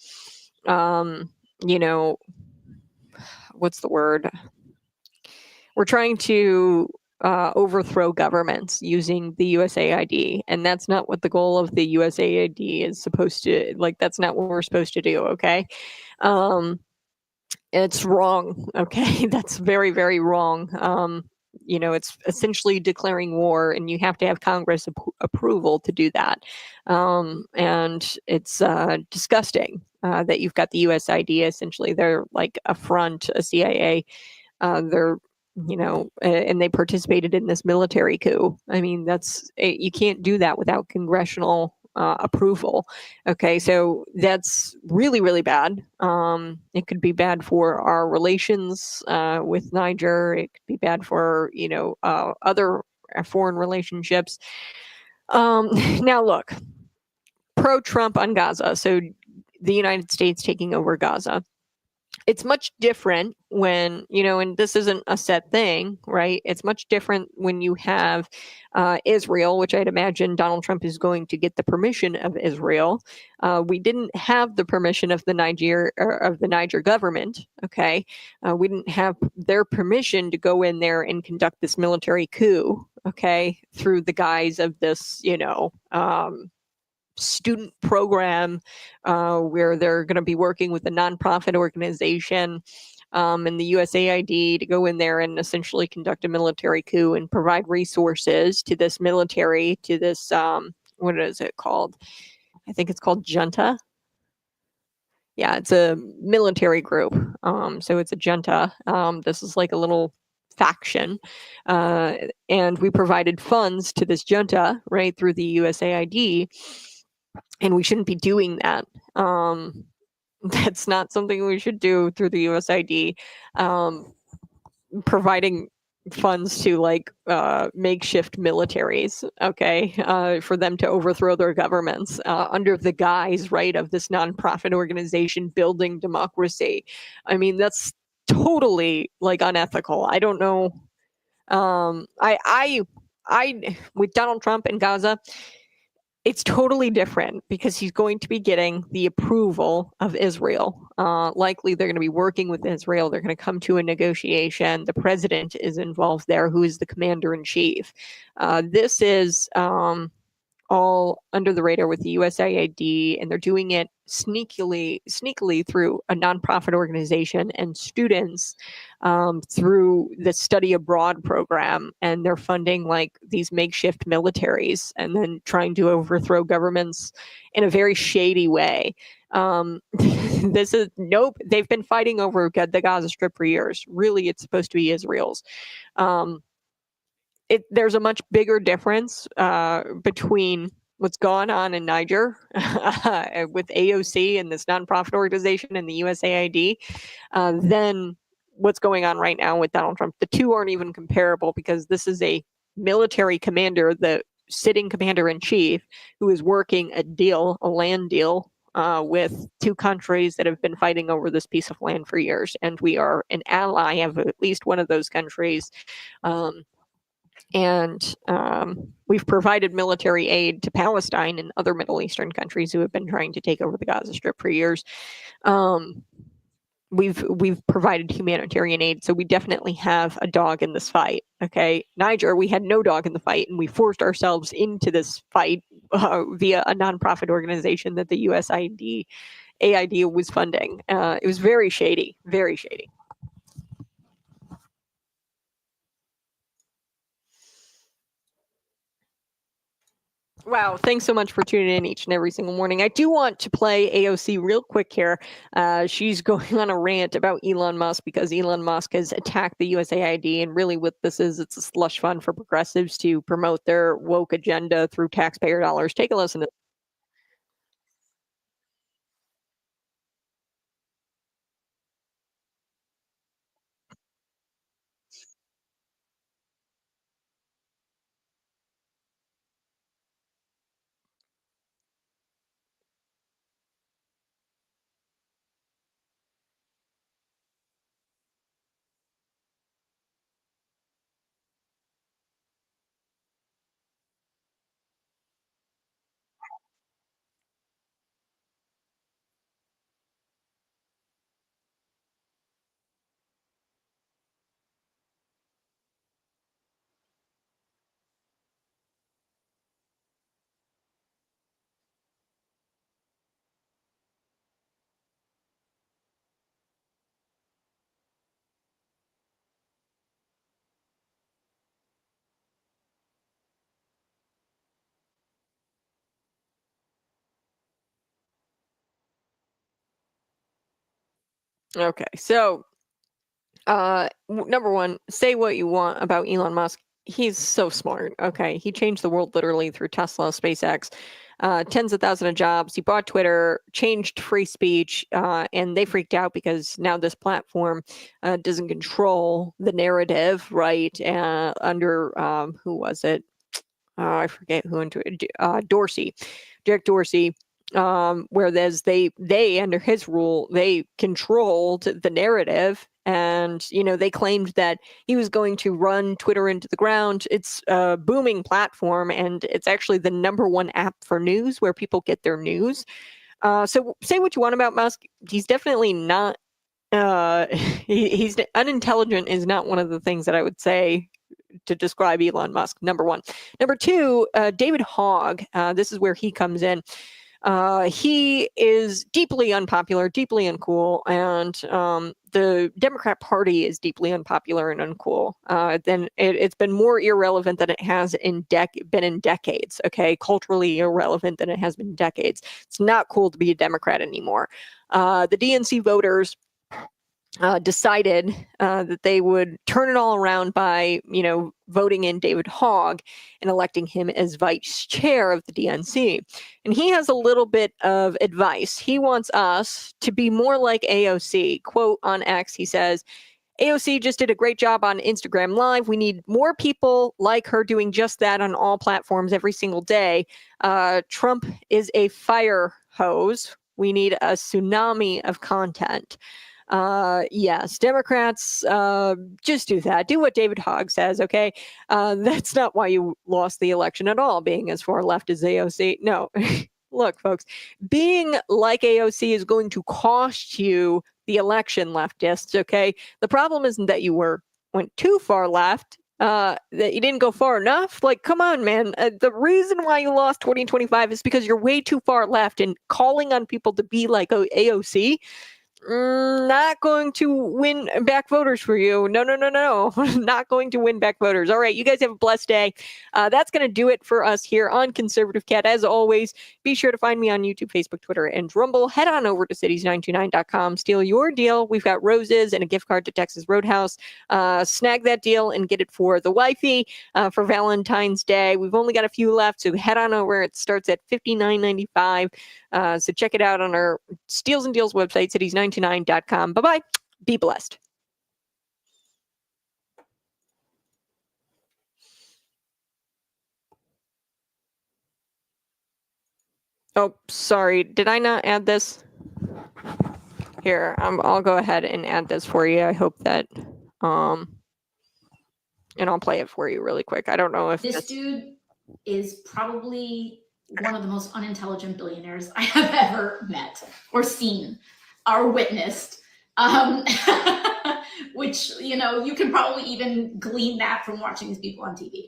what's the word? We're trying to overthrow governments using the USAID, and that's not what the goal of the USAID is supposed to, that's not what we're supposed to do, okay? It's wrong, okay? That's very, very wrong. It's essentially declaring war, and you have to have Congress approval to do that. And it's disgusting that you've got the USAID, essentially. They're like a front, a CIA. They're and they participated in this military coup. I mean, you can't do that without congressional approval. Okay, so that's really, really bad. It could be bad for our relations with Niger. It could be bad for, other foreign relationships. Now, look, pro-Trump on Gaza. So the United States taking over Gaza. It's much different when, and this isn't a set thing, right? It's much different when you have Israel, which I'd imagine Donald Trump is going to get the permission of Israel. We didn't have the permission of the Niger government, okay? We didn't have their permission to go in there and conduct this military coup, okay, through the guise of this, student program where they're going to be working with a nonprofit organization and the USAID to go in there and essentially conduct a military coup and provide resources to this military, to this what is it called? I think it's called Junta. Yeah, it's a military group. So it's a junta. This is like a little faction. And we provided funds to this junta, right, through the USAID. And we shouldn't be doing that. That's not something we should do through the USAID. Providing funds to like makeshift militaries, okay, for them to overthrow their governments under the guise, right, of this nonprofit organization building democracy. I mean, that's totally like unethical. I don't know. I with Donald Trump in Gaza, it's totally different because he's going to be getting the approval of Israel. Likely they're going to be working with Israel. They're going to come to a negotiation. The president is involved there, who is the commander in chief. This is all under the radar with the USAID, and they're doing it sneakily through a nonprofit organization and students through the study abroad program, and they're funding like these makeshift militaries and then trying to overthrow governments in a very shady way. This is nope. They've been fighting over the Gaza Strip for years. Really, it's supposed to be Israel's. There's a much bigger difference between what's gone on in Niger with AOC and this nonprofit organization and the USAID than what's going on right now with Donald Trump. The two aren't even comparable because this is a military commander, the sitting commander in chief, who is working a land deal with two countries that have been fighting over this piece of land for years. And we are an ally of at least one of those countries. And we've provided military aid to Palestine and other Middle Eastern countries who have been trying to take over the Gaza Strip for years. We've provided humanitarian aid, so we definitely have a dog in this fight. Okay, Niger, we had no dog in the fight, and we forced ourselves into this fight via a nonprofit organization that the USAID was funding. It was very shady, very shady. Wow, thanks so much for tuning in each and every single morning. I do want to play AOC real quick here. She's going on a rant about Elon Musk because Elon Musk has attacked the USAID, and really what this is, it's a slush fund for progressives to promote their woke agenda through taxpayer dollars. Take a listen to Okay, so number one, say what you want about Elon Musk. He's so smart. Okay, he changed the world literally through Tesla, SpaceX, tens of thousands of jobs. He bought Twitter, changed free speech, and they freaked out because now this platform doesn't control the narrative, right? Under who was it? I forget who into it. Dorsey, Jack Dorsey. Whereas they under his rule, they controlled the narrative, and they claimed that he was going to run Twitter into the ground. It's a booming platform, and it's actually the #1 app for news where people get their news. So say what you want about Musk, he's definitely not. He's unintelligent is not one of the things that I would say to describe Elon Musk. #1. #2, David Hogg. This is where he comes in. He is deeply unpopular, deeply uncool, and the Democrat Party is deeply unpopular and uncool. Then it's been more irrelevant than it has been in decades. Okay, culturally irrelevant than it has been in decades. It's not cool to be a Democrat anymore. The DNC voters decided that they would turn it all around by, voting in David Hogg and electing him as vice chair of the DNC. And he has a little bit of advice. He wants us to be more like AOC. Quote on X, he says, AOC just did a great job on Instagram Live. We need more people like her doing just that on all platforms every single day. Trump is a fire hose. We need a tsunami of content. Yes, Democrats, just do that. Do what David Hogg says, okay? That's not why you lost the election at all, being as far left as AOC. No, look, folks, being like AOC is going to cost you the election, leftists, okay? The problem isn't that you went too far left, that you didn't go far enough. Like, come on, man. The reason why you lost 2025 is because you're way too far left, and calling on people to be like AOC, not going to win back voters for you. No. Not going to win back voters. All right, you guys have a blessed day. That's going to do it for us here on Conservative Cat. As always, be sure to find me on YouTube, Facebook, Twitter, and Rumble. Head on over to cities929.com. Steal your deal. We've got roses and a gift card to Texas Roadhouse. Snag that deal and get it for the wifey for Valentine's Day. We've only got a few left, so head on over. It starts at $59.95. So check it out on our Steals and Deals website, cities929.com. Bye-bye. Be blessed. Oh, sorry. Did I not add this? Here, I'll go ahead and add this for you. I hope that, and I'll play it for you really quick. I don't know if this dude is probably one of the most unintelligent billionaires I have ever met or seen or witnessed. Which, you can probably even glean that from watching these people on TV.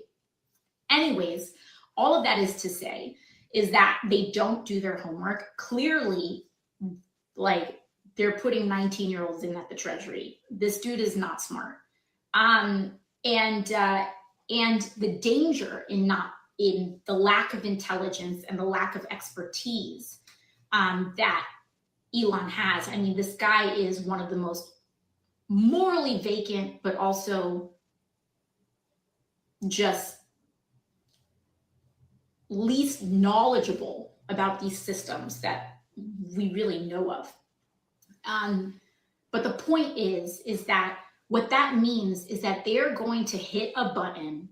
Anyways, all of that is to say is that they don't do their homework. Clearly, like, they're putting 19-year-olds in at the Treasury. This dude is not smart. And the danger in the lack of intelligence and the lack of expertise that Elon has. I mean, this guy is one of the most morally vacant, but also just least knowledgeable about these systems that we really know of. But the point is that what that means is that they're going to hit a button.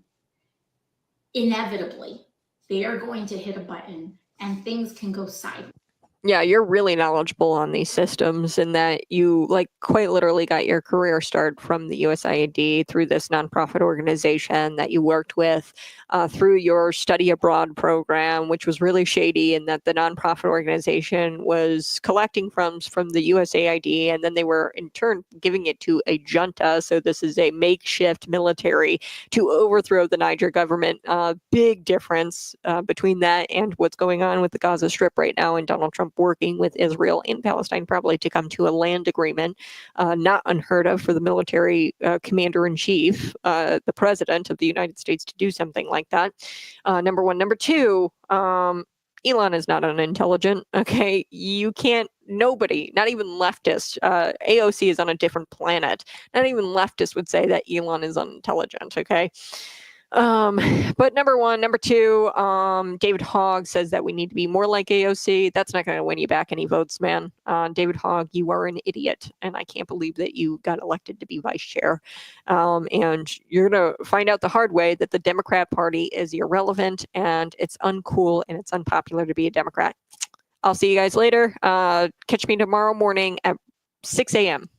Inevitably, they are going to hit a button and things can go sideways. Yeah, you're really knowledgeable on these systems, and that you quite literally got your career start from the USAID through this nonprofit organization that you worked with through your study abroad program, which was really shady, and that the nonprofit organization was collecting funds from the USAID, and then they were in turn giving it to a junta. So this is a makeshift military to overthrow the Niger government. Big difference between that and what's going on with the Gaza Strip right now, and Donald Trump working with Israel and Palestine probably to come to a land agreement. Not unheard of for the military commander-in-chief, the president of the United States, to do something like that. Number one. Number two, Elon is not unintelligent. Okay, you can't. Nobody, not even leftists. AOC is on a different planet. Not even leftists would say that Elon is unintelligent. Okay. But number one. Number two, David Hogg says that we need to be more like AOC. That's not going to win you back any votes, man. David Hogg, you are an idiot, and I can't believe that you got elected to be vice chair. And you're going to find out the hard way that the Democrat Party is irrelevant, and it's uncool, and it's unpopular to be a Democrat. I'll see you guys later. Catch me tomorrow morning at 6 a.m.